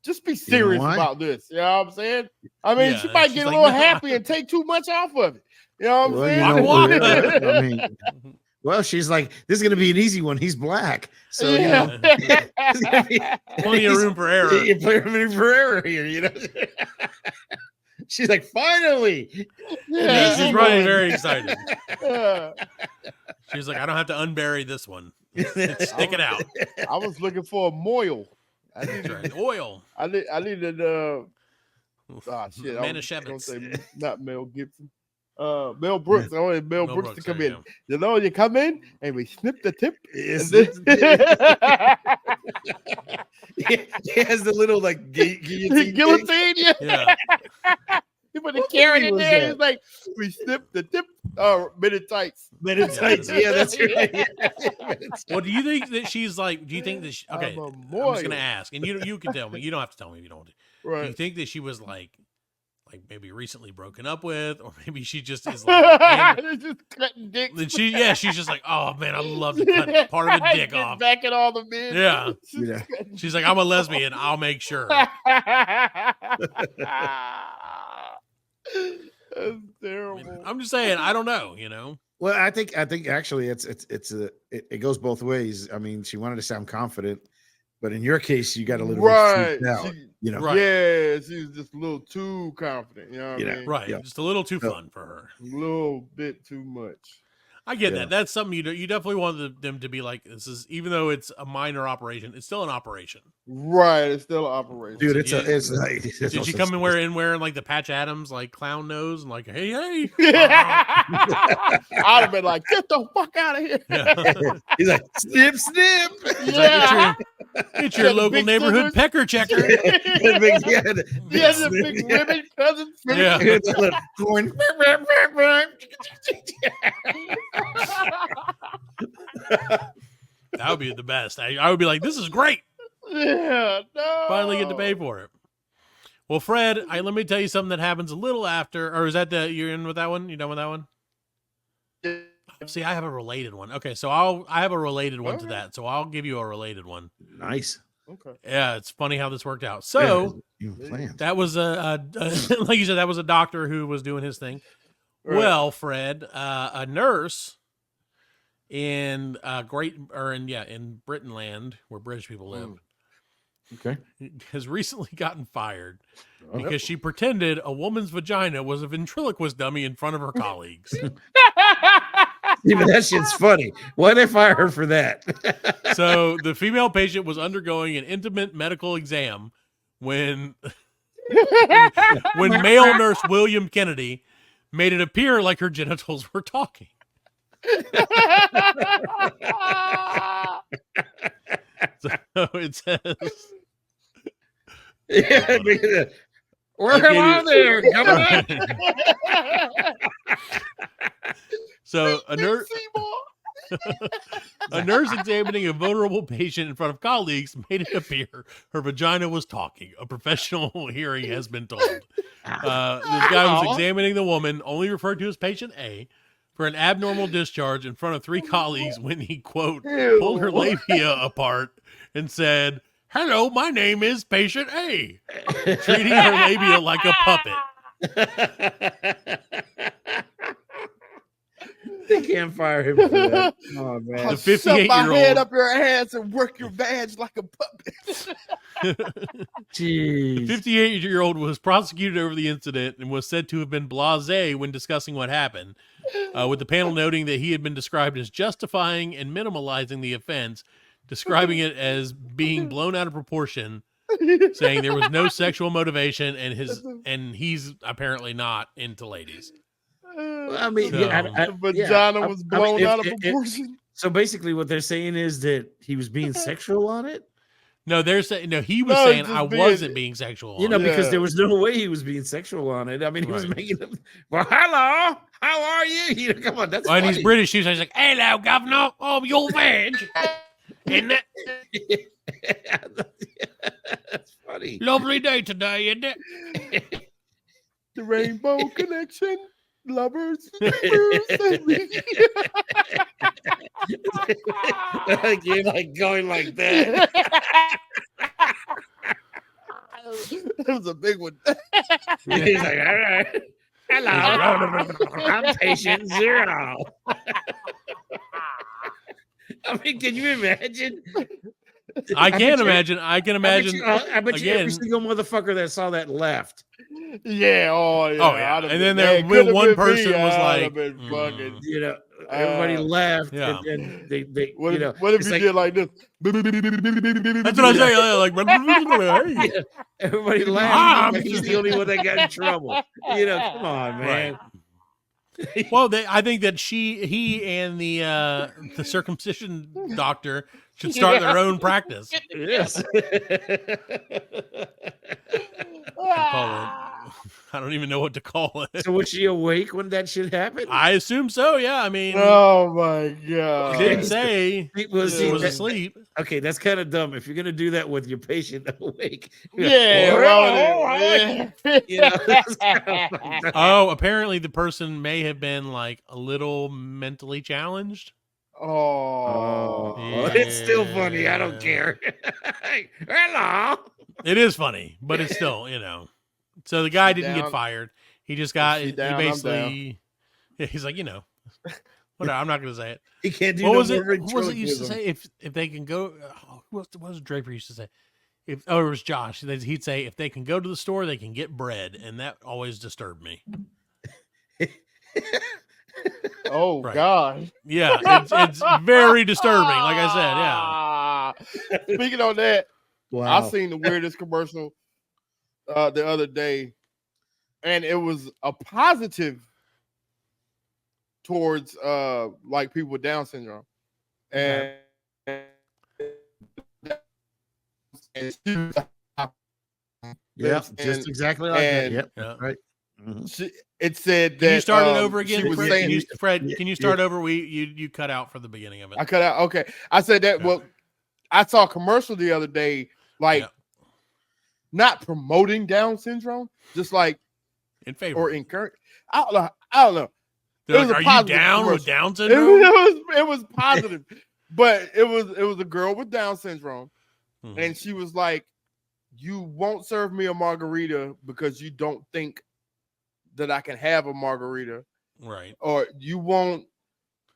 just be serious about this. You know what I'm saying? I mean, she might get a little happy and take too much off of it. You know what I'm saying? I mean, well, she's like, this is going to be an easy one. He's black. So, plenty of room for error. You play room for error here, She's like, finally. Yeah, she's probably very excited. She's like, I don't have to unbury this one. Stick it out. I was looking for a moil. Oil. I needed shit. Mishaps. Not Mel Gibson. Mel Brooks. I wanted Mel Brooks to come in. Yeah. You come in and we snip the tip. He has the little like guillotine. Yeah. He put the carrot in there. He's like, we snip the tip. Minute tights. Yeah, that's right. Well, do you think that she's like? Do you think that? Okay, I'm just gonna ask, and you can tell me. You don't have to tell me if you don't want to. Right. Do you think that she was like maybe recently broken up with, or maybe she just is like just cutting dicks? Then she's just like, oh man, I love to cut part of the dick off. Back at all the men. Yeah. She's like, I'm a lesbian. I'll make sure. That's terrible. I'm just saying, I don't know, Well, I think actually it goes both ways. I mean, she wanted to sound confident, but in your case, you got a little bit freaked out. Yeah, she was just a little too confident. You know what I mean? Right. Yeah. Just a little too fun for her. A little bit too much. I get that. That's something you definitely want them to be like, this is, even though it's a minor operation, it's still an operation. Right. It's still an operation. Dude, it's like, did she come in wearing like the Patch Adams, like clown nose and like, hey. I'd have been like, get the fuck out of here. Yeah. He's like, snip. Yeah. It's your local neighborhood pecker checker. The big ribbon cousin. Yeah. Going. That would be the best. I would be like, this is great. Yeah, no. Finally get to pay for it. Well, Fred, let me tell you something that happens a little after, or is that you're in with that one? You done with that one? Yeah. See, I have a related one. Okay, so I have a related one to that. So I'll give you a related one. Nice. Okay. Yeah, it's funny how this worked out. So that was like you said, that was a doctor who was doing his thing. Right. Well, Fred, a nurse in in Britainland, where British people live, Okay. has recently gotten fired because she pretended a woman's vagina was a ventriloquist dummy in front of her colleagues. Even that shit's funny. Why they fire her for that? So the female patient was undergoing an intimate medical exam when male nurse William Kennedy made it appear like her genitals were talking. So it says, "We're on there, come on." So a nurse examining a vulnerable patient in front of colleagues made it appear her vagina was talking. A professional hearing has been told. This guy was examining the woman, only referred to as patient A, for an abnormal discharge in front of 3 colleagues when he, quote, pulled her labia apart and said, "Hello, my name is patient A," treating her labia like a puppet. They can't fire him for that. Oh man! The Shove my 58-year-old head up your ass and work your vag like a puppet. Jeez. The 58-year-old was prosecuted over the incident and was said to have been blasé when discussing what happened, with the panel noting that he had been described as justifying and minimalizing the offense, describing it as being blown out of proportion, saying there was no sexual motivation and he's apparently not into ladies. I mean, So- The vagina was blown out of proportion. So basically, what they're saying is that he was being sexual on it. No, they're saying he was No, saying just I being- wasn't being sexual. You know, on it. because Yeah. there was no way he was being sexual on it. I mean, he was Right. making it. Well, hello, how are you? You know, come on, that's And he's funny. British. He's like, "Hello, governor. Oh, your veg, isn't it? That's funny. Lovely day today, isn't it?" The Rainbow Connection. Lovers. You're like going like that. That was a big one. He's like, all right. Hello, I'm patient 0. I mean, can you imagine? I can imagine. I bet you every again- single motherfucker that saw that left. Yeah, oh yeah. Oh, yeah. I'd have And been- then there- it could've one been person was I'd like, have been mm. fucking. You know, everybody left, yeah. and they What you know, if, what if it's you like- did like this? That's what I say. Like, Yeah, everybody laughed. But he's the only one that got in trouble. You know, come on, man. well, I think that he and the circumcision doctor should start their own practice. Yes. I don't even know what to call it. So was she awake when that shit happened? I assume so. Yeah, I mean, Oh my it god! didn't say Was she was that- asleep. Okay, that's kind of dumb. If you're gonna do that with your patient awake, Yeah, well, well, you know, that's kind of fucked up. Oh, apparently the person may have been like a little mentally challenged. Oh, It's still funny. I don't care. Hello. It is funny, but it's still, So the guy She didn't down? get fired. He just got. She He down, I'm basically. Yeah, he's like, whatever. I'm not going to say it. He can't do What no was it? more What was it used to ventriloquism. say? If they can go. What was Draper used to say? It was Josh. He'd say if they can go to the store, they can get bread, and that always disturbed me. oh Right. god! Yeah, it's very disturbing. Like I said, yeah. Speaking on that, Wow. I seen the weirdest commercial the other day, and it was a positive towards like people with Down syndrome, and. Yep, and- just exactly like that. and- Yep, Yeah. right. Mhm. It said that Can you start it um, over again, she was Fred? saying- Fred, can you start over? You cut out for the beginning of it. I cut out. Okay, I said that. Yeah. Well, I saw a commercial the other day, like Yeah. not promoting Down syndrome, just like In favor. or encourage. I don't know. They're it was like, a are you positive down with commercial. Down It syndrome? was positive, but it was a girl with Down syndrome, and she was like, "You won't serve me a margarita because you don't think that I can have a margarita, Right. or you won't."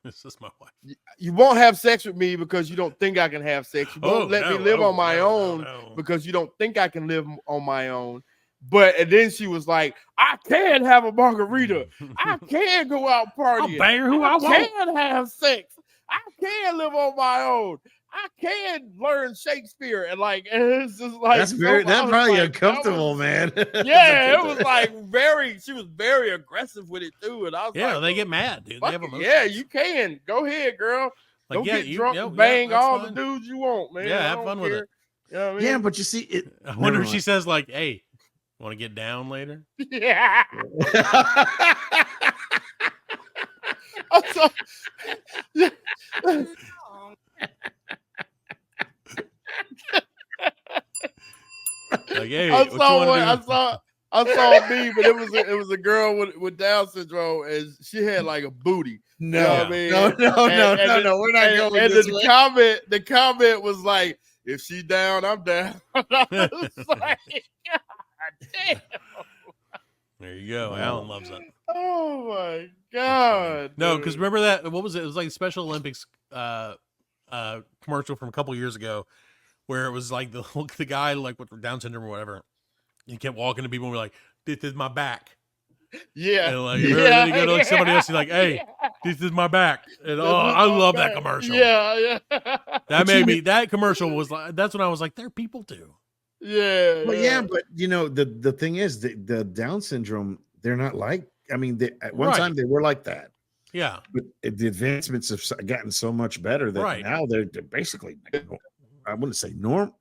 This is my wife. You won't have sex with me because you don't think I can have sex. You won't let me live on my own because you don't think I can live on my own. And then she was like, I can have a margarita. I can go out partying. I'll bang her who I want. I can have sex. I can live on my own. I can learn Shakespeare. And like, it's just like, that's probably like, uncomfortable, man. Yeah, it was like she was very aggressive with it too. And I was like, they get mad, dude. They have emotions. yeah, you can. Go ahead, girl. Like, Go get drunk and bang all the dudes you want, man. Yeah, have fun with it. You know what I mean? Yeah, but you see, I wonder if she says like, "Hey, want to get down later?" Yeah. Like, hey, I saw a meme, but it was a girl with Down syndrome, and she had like a booty. No, you know what I mean? no, we're not going this way. The comment was like, "If she down, I'm down." I was like, God damn. There you go. Alan loves it. Oh my God. No, because remember that, what was it? It was like a Special Olympics commercial from a couple years ago where it was like the guy like with Down syndrome or whatever. He kept walking to people and be like, "This is my back." Yeah. And like, then you go to like somebody else, he's like, "Hey, this is my back." And I love that commercial. Yeah. That made me, that commercial was like, that's when I was like, they're people too. Yeah. But you know, the thing is, the Down syndrome, they're not like, I mean, at one time they were like that. Yeah. But the advancements have gotten so much better that now they're basically, I wouldn't say norm.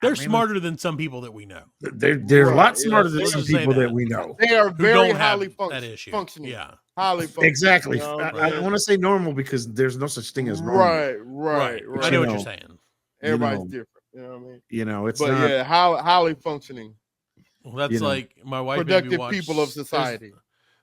They're smarter than some people that we know. They're a lot smarter than some people that we know. They are very highly functioning. Yeah. Highly functioning. Exactly. You know, I want to say normal because there's no such thing as wrong. Right. I know what you're saying. Everybody's different. You know what I mean? You know, it's but not, highly functioning. Well, that's like my wife. Productive people of society.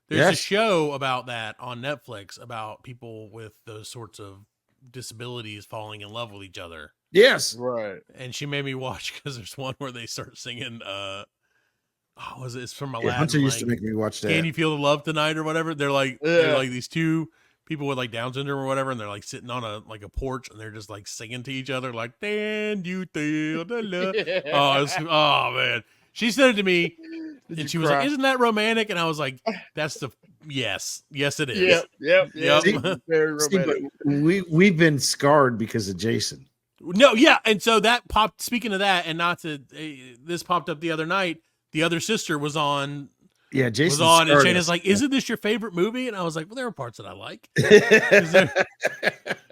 There's a show about that on Netflix about people with those sorts of disabilities falling in love with each other. Yes. Right. And she made me watch because there's one where they start singing it's from Aladdin. Hunter used to make me watch that. Can you feel the love tonight or whatever? They're like these two people with like Down syndrome or whatever, and they're like sitting on a porch and they're just like singing to each other like, "Then you feel the love." Oh man. She said it to me and she was like, "Isn't that romantic?" And I was like, yes it is. Yep. See, very romantic. But we've been scarred because of Jason. No, yeah, and so that popped. Speaking of that, and this popped up the other night. The other sister was on. Yeah, Jason was on, and Shayna's like, "Isn't this your favorite movie?" And I was like, "Well, there are parts that I like."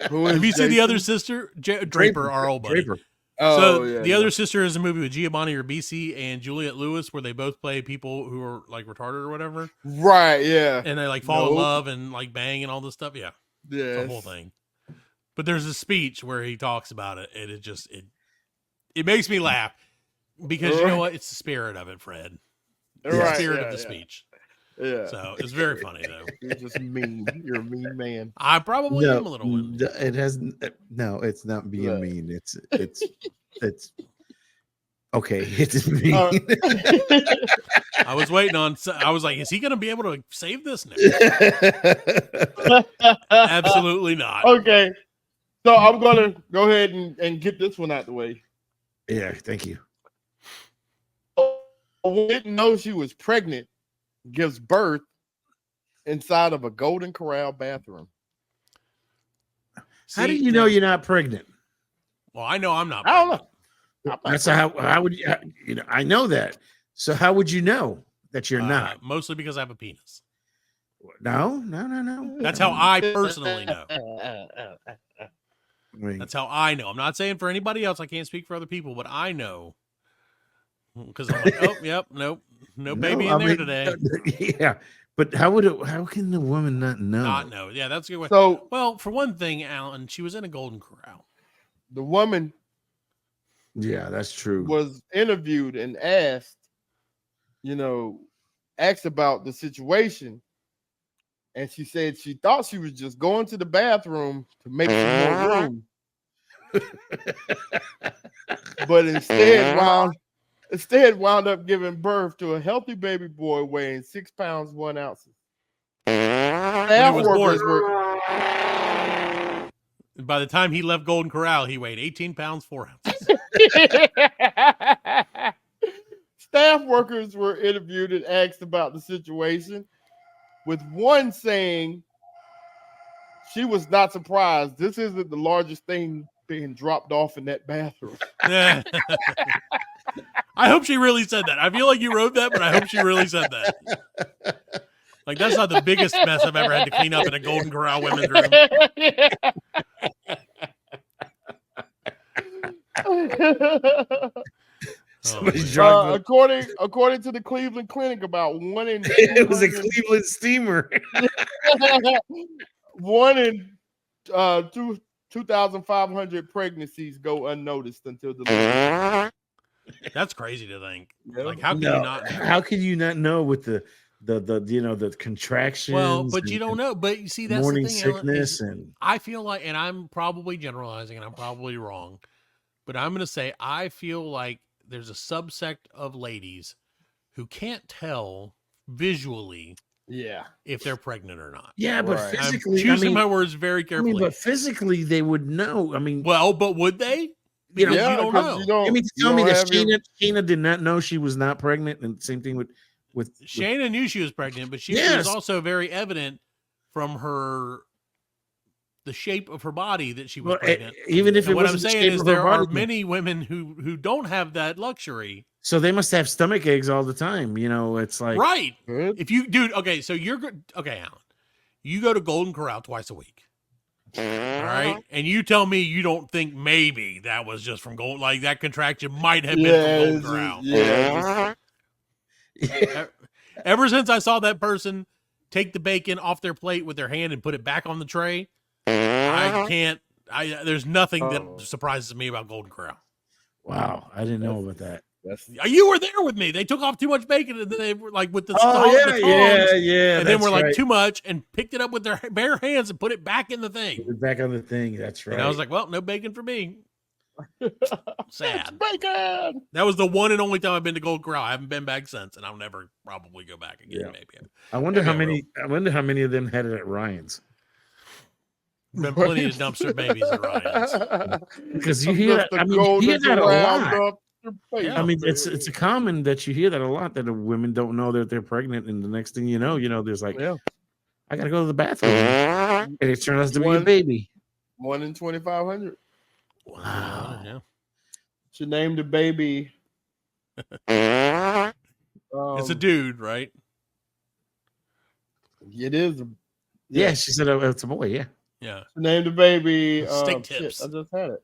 Have you seen the other sister, Draper, our old buddy? Draper. The other sister is a movie with Giovanni Ribisi and Juliette Lewis, where they both play people who are like retarded or whatever. Right. Yeah. And they like fall in love and like bang and all this stuff. Yeah. Yeah. The whole thing. But there's a speech where he talks about it, and it makes me laugh because you know what? It's the spirit of it, Fred. It's the spirit of the speech. Yeah. So it's very funny though. You're just mean. You're a mean man. I probably am a little one. It hasn't. No, it's not being mean. It's okay. It's mean. I was waiting on. I was like, is he going to be able to save this now? Absolutely not. Okay. So I'm going to go ahead and get this one out the way. Yeah, thank you. Didn't know she was pregnant, gives birth inside of a Golden Corral bathroom. How do you know you're not pregnant? Well, I know I'm not pregnant. I don't know. That's how would you know? I know that. So how would you know that you're not? Mostly because I have a penis. No. That's how I personally know. That's how I know. I'm not saying for anybody else. I can't speak for other people, but I know. Because I'm like, oh, yep, nope, no baby in there today. Yeah, but how can the woman not know? Not know. Yeah, that's a good way. So, well, for one thing, Alan, she was in a Golden Corral. The woman, yeah, that's true, was interviewed and asked about the situation, and she said she thought she was just going to the bathroom to make some more room. but instead wound up giving birth to a healthy baby boy weighing 6 pounds 1 ounce. Staff workers were. By the time he left Golden Corral, he weighed 18 pounds 4 ounces. Staff workers were interviewed and asked about the situation, with one saying she was not surprised. This isn't the largest thing being dropped off in that bathroom. I hope she really said that. I feel like you wrote that, but I hope she really said that. Like, that's not the biggest mess I've ever had to clean up in a Golden Corral women's room. According to the Cleveland Clinic, about 1 in it was a Cleveland steamer. 1 in 2,500 pregnancies go unnoticed until the. That's crazy to think. Like, how can you not? How can you not know with the the contractions? Well, but you don't know. But you see, that's morning the thing, sickness, and I feel like, and I'm probably generalizing, and I'm probably wrong, but I'm going to say I feel like there's a subsect of ladies who can't tell visually, if they're pregnant or not. Yeah, but physically, I'm choosing my words very carefully. but physically, they would know. I mean, well, but would they? You You don't know. You mean to tell me that Shayna did not know she was not pregnant, and same thing with Shayna knew she was pregnant, but she was also very evident from the shape of her body that she was pregnant. Even if what I'm saying is there are many women who don't have that luxury. So they must have stomach aches all the time. It's like right. If you, dude, okay, so you're good. Okay, Alan, you go to Golden Corral twice a week. All right, and you tell me you don't think maybe that was just from Golden, like that contraction might have been from Golden Corral. Ever since I saw that person take the bacon off their plate with their hand and put it back on the tray, there's nothing that surprises me about Golden Corral. Wow, I didn't know about that. You were there with me. They took off too much bacon, and then they were like with the tongs, and then we're like too much, and picked it up with their bare hands and put it back in the thing. Put it back on the thing. That's right. And I was like, well, no bacon for me. Sad. Bacon. That was the one and only time I've been to Golden Corral. I haven't been back since, and I'll never probably go back again. Yeah. Maybe. I wonder how many. I wonder how many of them had it at Ryan's. Been plenty of dumpster babies at Ryan's. Because you hear that. I mean, you hear that a lot. I mean, it's a common that you hear that a lot, that the women don't know that they're pregnant, and the next thing you know, there's like, I gotta go to the bathroom, and it turns out to be a baby. 1 in 2,500. Wow. Yeah. She named the baby. It's a dude, right? It is. Yeah, she said it's a boy. Yeah. Yeah. She named the baby. Steak tips. I just had it.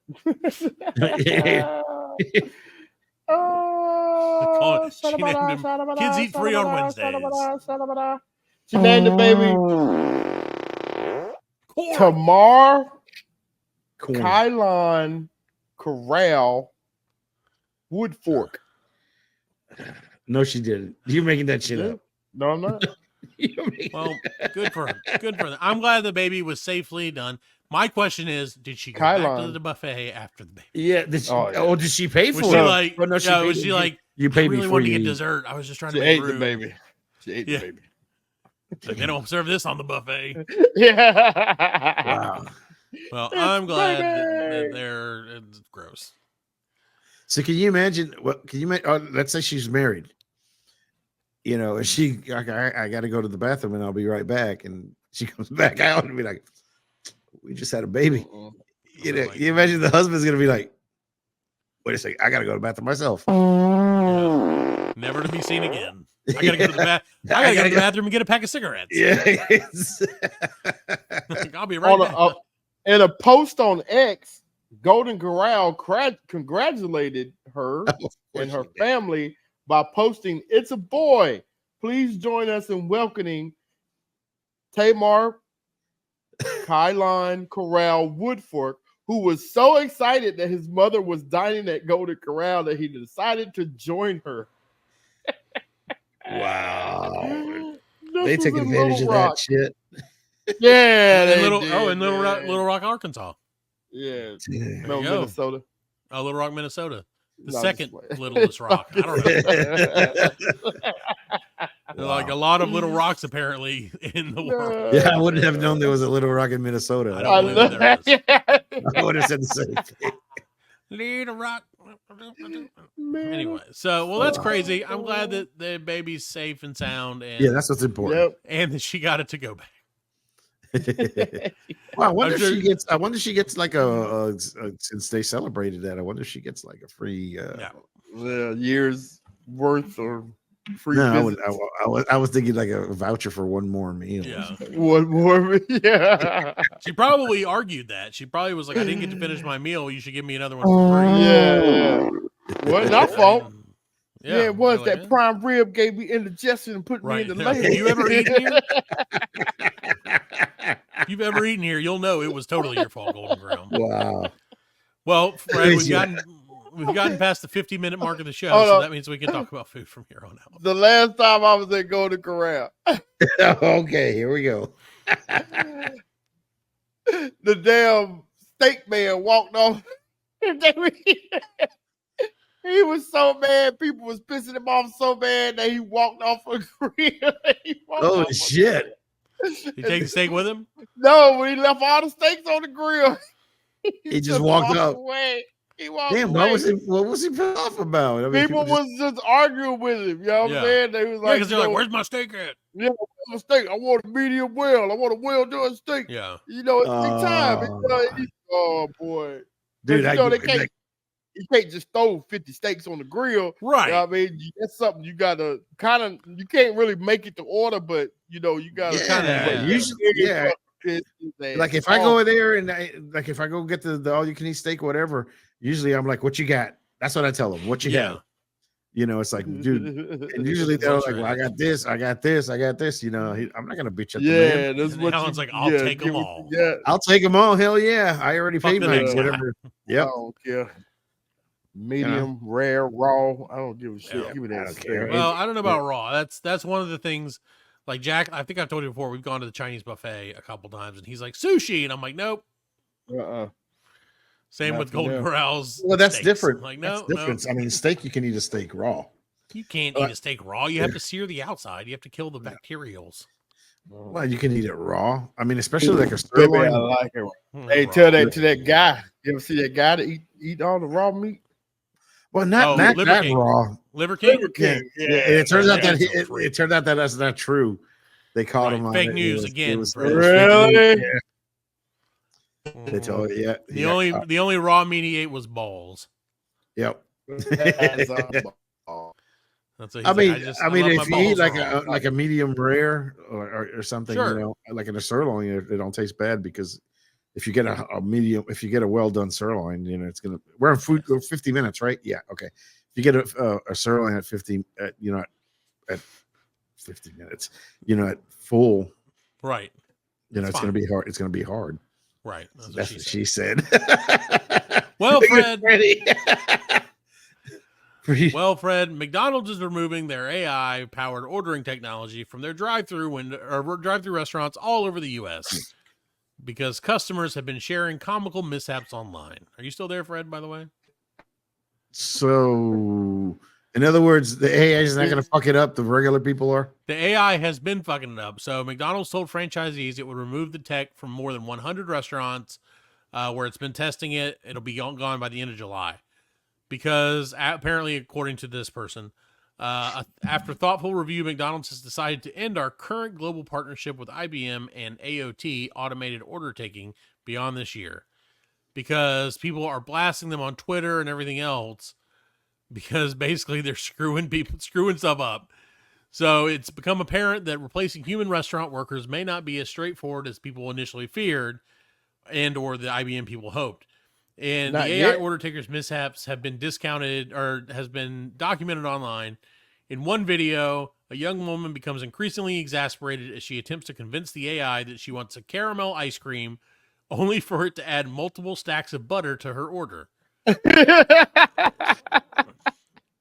She named him Kids Eat Free on Wednesdays. She named the baby Tamar Kylon Corral Woodfork. No, she didn't. You're making that shit up. No, I'm not. Well, good for her. Good for them. I'm glad the baby was safely done. My question is, did she go back to the buffet after the baby? Yeah. Did she pay for it? Was she like, was she like, you paid I really before wanted to you get eat. dessert. I was just trying She to ate make the room. baby. She ate the baby. Like, they don't serve this on the buffet. Yeah. Wow. Well, I'm glad that they're it's gross. So can you imagine? What can you imagine? Let's say she's married. And she, I got to go to the bathroom, and I'll be right back. And she comes back out and be like, "We just had a baby." Can you imagine the husband's gonna be like, "Wait a second, I got to go to the bathroom myself." Yeah. Never to be seen again. I gotta go to the I gotta go to the bathroom and get a pack of cigarettes. Yeah. I'll be right back. In a post on X, Golden Corral congratulated her and her family by posting, "It's a boy. Please join us in welcoming Tamar Kylon Corral Woodfork, who was so excited that his mother was dining at Golden Corral that he decided to join her." Wow. They take advantage of that shit. Yeah. In Little Rock, Arkansas. Yeah. Yeah. No, you go. Minnesota. Oh, Little Rock, Minnesota. The No, second just playing. littlest rock. I don't know. Like a lot of little rocks apparently in the world. Yeah, I wouldn't have known there was a Little Rock in Minnesota. I don't believe that there is. I would have said the same thing. Little Rock. Anyway, so well, that's crazy. I'm glad that the baby's safe and sound, and Yeah, that's what's important. and that she got it to go back. Well, I wonder I'm if sure- she gets. I wonder if she gets like a since they celebrated that. I wonder if she gets like a free. Years worth or free. No, visits. I was thinking like a voucher for one more meal. Yeah, One more. Yeah. she probably argued that. She probably was like, "I didn't get to finish my meal. You should give me another one for free." Yeah. Wasn't our fault. And- Yeah, it was they're that like, prime rib gave me indigestion and put Right. me in the Have lane. you ever eaten here? If you've ever eaten here, you'll know it was totally your fault, Golden Ground. Wow. Well, Fred, we've Yeah. gotten past the 50-minute mark of the show, Hold so on. that means we can talk about food from here on out. The last time I was at Golden Corral, Okay, here we go. the damn steak man walked off. He was so mad. People was pissing him off so bad that he walked off a grill. Oh shit! Did you take the steak with him? No, when he left all the steaks on the grill, He just walked up. away. He walked Damn, away. what was he pissed off about? I mean, People was just arguing with him. You know what Yeah. I'm saying? They was Yeah, like, because they're like, "Where's my steak at?" yeah, where's my steak? I want a medium well. I want a well done steak. Yeah, You know, it's big time. Oh boy, dude, But, you know, they can't. You can't just throw 50 steaks on the grill. right. You know what I mean? That's something you gotta kind of. You can't really make it to order, but you know you gotta kinda- usually, yeah. Like if I go in there and if I go get the all you can eat steak, whatever. Usually I'm like, "What you got?" That's what I tell them. What you Yeah. got? You know, it's like, dude. And usually they're like, "Well, I got this, I got this, I got this." You know, I'm not gonna bitch at the man. yeah, that's And what Alan's you, like, "I'll take 'em give it- all." Yeah, I'll take them all. Hell yeah! I already Fuck paid the my next guy. whatever. Yep. I don't care. Medium, rare, raw. I don't give a shit. Yeah, Give me I that don't steak. care. Well, I don't know about raw. That's one of the things. Like Jack, I think I've told you before. We've gone to the Chinese buffet a couple times, and he's like sushi, and I'm like, nope. Same with Nothing Golden there. Corral's. Well, that's steaks. different. Like, That's no, different. no, I mean, steak you can eat a steak raw. you can't eat a steak raw. You have to sear the outside. You have to kill the bacterials. Well, you can eat it raw. I mean, especially like a Baby, I sirloin. like it. Hmm, Hey, raw. tell that to that guy. You ever see that guy that eat all the raw meat? Well, not Liver that King. raw. Liver King. Yeah, it turns out that that's so it turned out that that's not true. They called Right, him on fake it. news It was- again, it was Fred. fake news. Really? Yeah, they told yeah. The yeah. only the only raw meat he ate was balls. Yep. That's all. That's what I he's mean, like, I love mean, my if you eat balls like raw. a medium rare or something, Sure. you know, like in a sirloin, it don't taste bad because if you get a medium, if you get a well done sirloin, you know, it's gonna. We're in food 50 minutes, right? Yeah, okay. If you get a sirloin at 50, you know, at 50 minutes, you know, at full, Right, you know, It's it's gonna be hard. It's gonna be hard. right. That's That's what what she she said. said. Well, Look at Fred. Freddie. Well, Fred, McDonald's is removing their AI-powered ordering technology from their drive-through restaurants all over the U.S. because customers have been sharing comical mishaps online. Are you still there, Fred? By the way, So, in other words, the AI is not going to fuck it up. The regular people are. the AI has been fucking it up. So McDonald's told franchisees it would remove the tech from more than 100 restaurants where it's been testing it. It'll be gone by the end of July. Because apparently, according to this person, after thoughtful review, McDonald's has decided to end our current global partnership with IBM and AOT, automated order taking, beyond this year. Because people are blasting them on Twitter and everything else. Because basically they're screwing stuff up. So it's become apparent that replacing human restaurant workers may not be as straightforward as people initially feared and or the IBM people hoped. And Not the AI yet. order takers mishaps have been discounted or has been documented online. In one video, a young woman becomes increasingly exasperated as she attempts to convince the AI that she wants a caramel ice cream, only for it to add multiple stacks of butter to her order.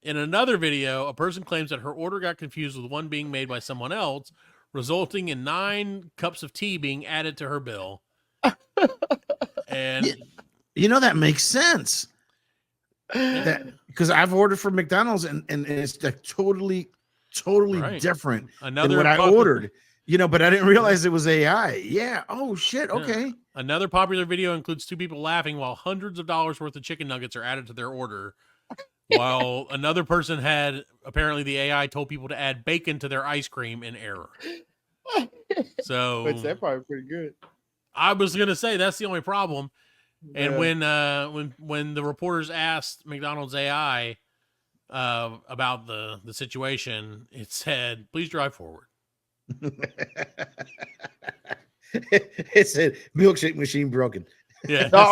In another video, a person claims that her order got confused with one being made by someone else, resulting in 9 cups of tea being added to her bill. And You know, that makes sense. That because I've ordered from McDonald's and it's like totally Right. different Another than what I popular- ordered. You know, but I didn't realize it was AI. Yeah. Oh shit. Yeah. Okay. Another popular video includes two people laughing while hundreds of dollars worth of chicken nuggets are added to their order. While another person had apparently the AI told people to add bacon to their ice cream in error. So But that's probably pretty good. I was gonna say that's the only problem. And Yeah. when the reporters asked McDonald's AI about the situation, it said, "Please drive forward." It said milkshake machine broken. Yeah. Now,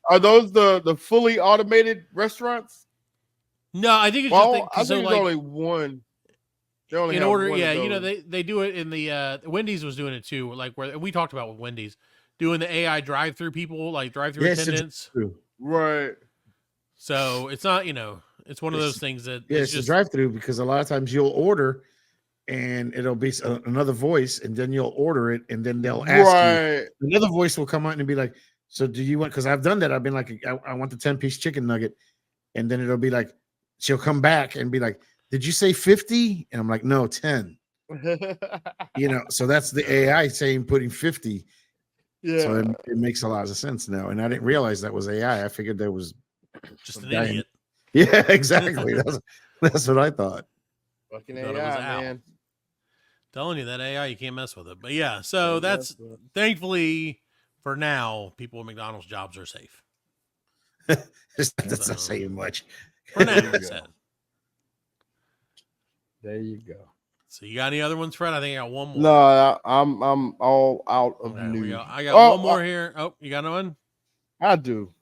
are those the fully automated restaurants? No, I think it's Well, I just think so it's like only one. They only in have order, one of yeah, you know, those. they do it in the Wendy's was doing it too, like where we talked about with Wendy's doing the AI drive-through people, like drive-through Yes, it's attendants. true. Right. So it's not, you know, it's one of those things that Yeah, it's it's just a drive-through because a lot of times you'll order and it'll be another voice, and then you'll order it, and then they'll ask Right. you. Another voice will come out and be like, "So do you want?" Because I've done that. I've been like, I want the 10-piece chicken nugget," and then it'll be like, she'll come back and be like, "Did you say 50?" And I'm like, "No, 10." You know, so that's the AI saying putting 50. Yeah. So it makes a lot of sense now, and I didn't realize that was AI. I figured there was just an guy in- idiot. Yeah, exactly. That's what I thought. Fucking Thought it was AI, Al. man. Telling you that AI, you can't mess with it. But yeah, so that's thankfully for now, people with McDonald's jobs are safe. That's not So- saying much. For now, There you it go. said. There you go. So you got any other ones, Fred? I think I got one more. No, I'm all out of Okay, news. I got Oh, one more here. Oh, you got one? I do.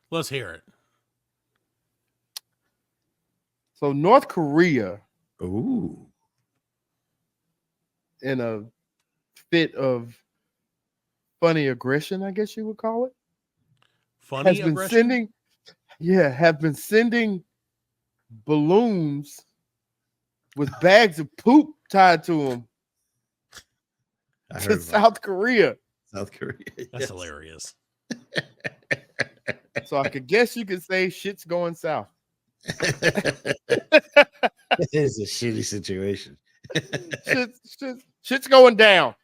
Let's hear it. So North Korea, Ooh. in a fit of funny aggression, I guess you would call it, Funny has been aggression? have been sending balloons with bags of poop tied to them I to heard about South Korea. South Korea. That's Yes. hilarious. So I could guess you could say shit's going south. It is a shitty situation. Shit's going down.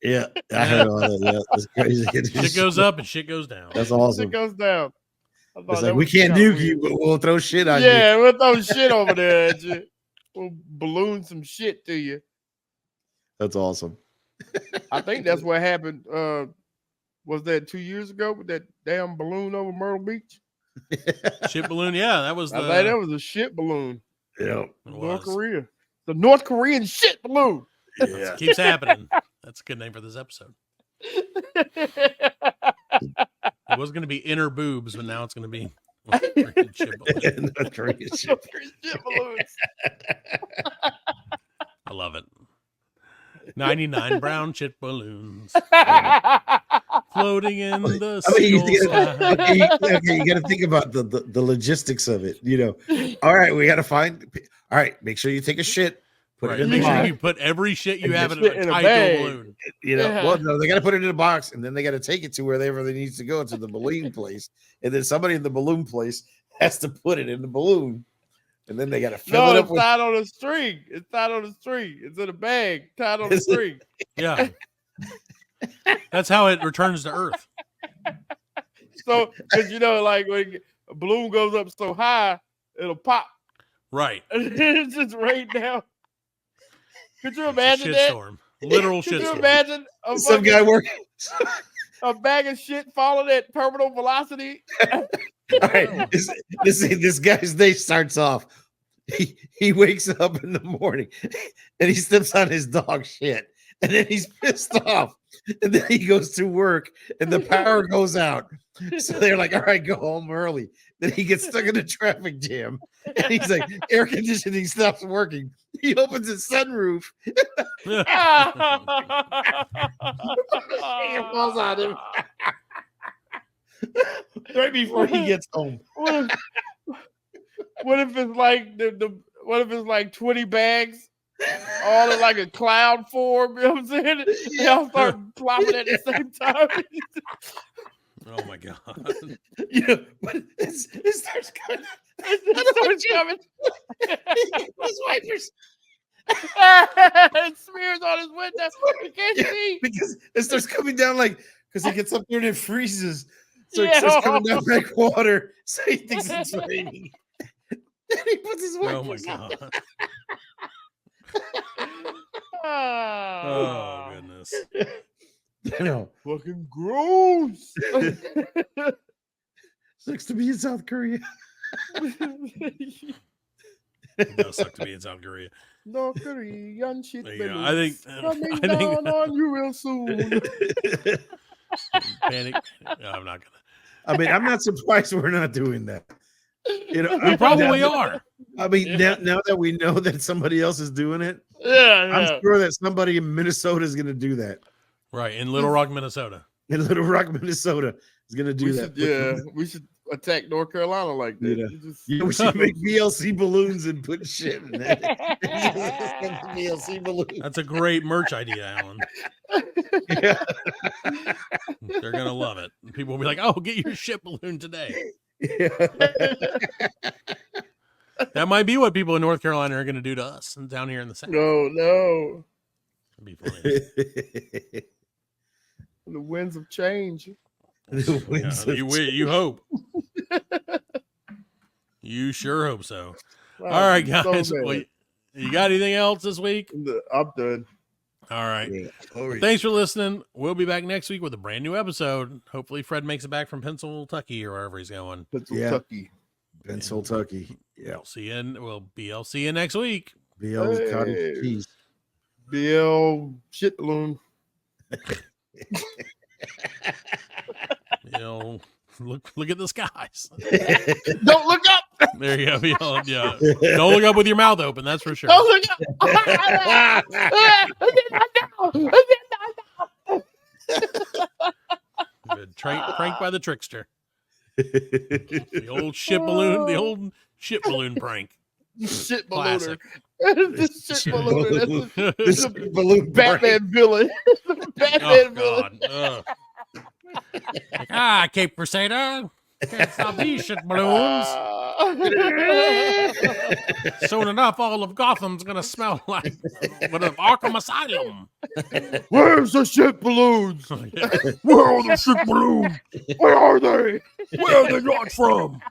Yeah, I heard all that. Yeah, it's crazy. Shit goes up and shit goes down. That's awesome. Shit goes down. I thought It's that like we was can't kinda nuke you, weird. but we'll throw shit on you. Yeah, we'll throw shit over there at you. We'll balloon some shit to you. That's awesome. I think that's what happened. Was that 2 years ago with that damn balloon over Myrtle Beach? Shit balloon. Yeah, that was I the. think that was a shit balloon. Yeah. it North was. Korea. The North Korean shit balloon. Yeah. Keeps happening. That's a good name for this episode. It was going to be inner boobs, but now it's going to be shit balloon. North Korea shit. North Korean shit balloons. I love it. 99 brown shit balloons floating in the I mean, single sky. you got to think about the logistics of it. You know, all right, we got to find. All right, make sure you take a shit. Put Right, it in make the sure box. you put every shit you And have the in shit in a tied to bag. a balloon. You know, Yeah. well, no, they got to put it in a box, and then they got to take it to wherever they needs to go to the balloon place, and then somebody in the balloon place has to put it in the balloon, and then they got to fill No, it up it's with. tied on a string. It's tied on a string. It's in a bag tied on a Is it? string. Yeah. That's how it returns to Earth. So, because you know, like when a balloon goes up so high, it'll pop. Right. And it's just right down. Could you It's a imagine that? shitstorm. Literal Could you shitstorm. imagine Some guy working. a bag of shit falling at terminal velocity? All right, this guy's day starts off. He wakes up in the morning and he steps on his dog shit, and then he's pissed off, and then he goes to work and the power goes out. So they're like, "All right, go home early." Then he gets stuck in a traffic jam, and he's like, air conditioning stops working. He opens his sunroof. It falls on him right before he gets home. What if it's like what if it's like 20 bags all in like a cloud form? You know what I'm saying? They all start plopping at the same time. Oh my god. Yeah, but it starts coming. It starts coming. His wipers. It smears on his window. You can't Yeah, see. because it starts coming down like because he gets up there and it freezes. So it Yeah. starts coming down like water. So he thinks it's raining. Then he puts his Oh my wipers on. god. Oh goodness. I know. Fucking gross. Sucks to be in South Korea. It does suck to be in South Korea. North Korean shit. There you go. balloons coming down on you real soon. Panic. No, I'm not gonna. I mean, I'm not surprised we're not doing that. You know, We probably are. I mean, now that we know that somebody else is doing it, Yeah, I'm sure that somebody in Minnesota is going to do that. Right. In Little Rock, Minnesota. In Little Rock, Minnesota, is going to do that. We should attack North Carolina like that. Yeah. You just- Yeah, we should make VLC balloons and put shit in that. VLC balloons. That's a great merch idea, Alan. Yeah. They're gonna love it. People will be like, "Oh, get your shit balloon today." Yeah. That might be what people in North Carolina are gonna do to us and down here in the South. No. It'd be funny. The winds of change. The winds Yeah, of you hope. You sure hope so. All right, guys. Well, you got anything else this week? I'm done. All right. Yeah. Well, thanks for listening. We'll be back next week with a brand new episode. Hopefully, Fred makes it back from Pennsylvania or wherever he's going. Kentucky. Pennsylvania. Yeah. We'll see you next week. BL's Hey. cottage cheese. BL shit balloon. Look at the skies. Don't look up. There you go. Yeah. Don't look up with your mouth open. That's for sure. Don't look up. Good. Pranked by the trickster. The old ship balloon prank. Shit Classic. ballooner. This shit ballooner. This That's the balloon Batman villain. Oh Batman villain. God. Cape Crusader. Can't stop these shit balloons. Soon enough, all of Gotham's gonna smell like what an Arkham Asylum. Where's the shit balloons? Where are the shit balloons? Where are they? Where are they not from?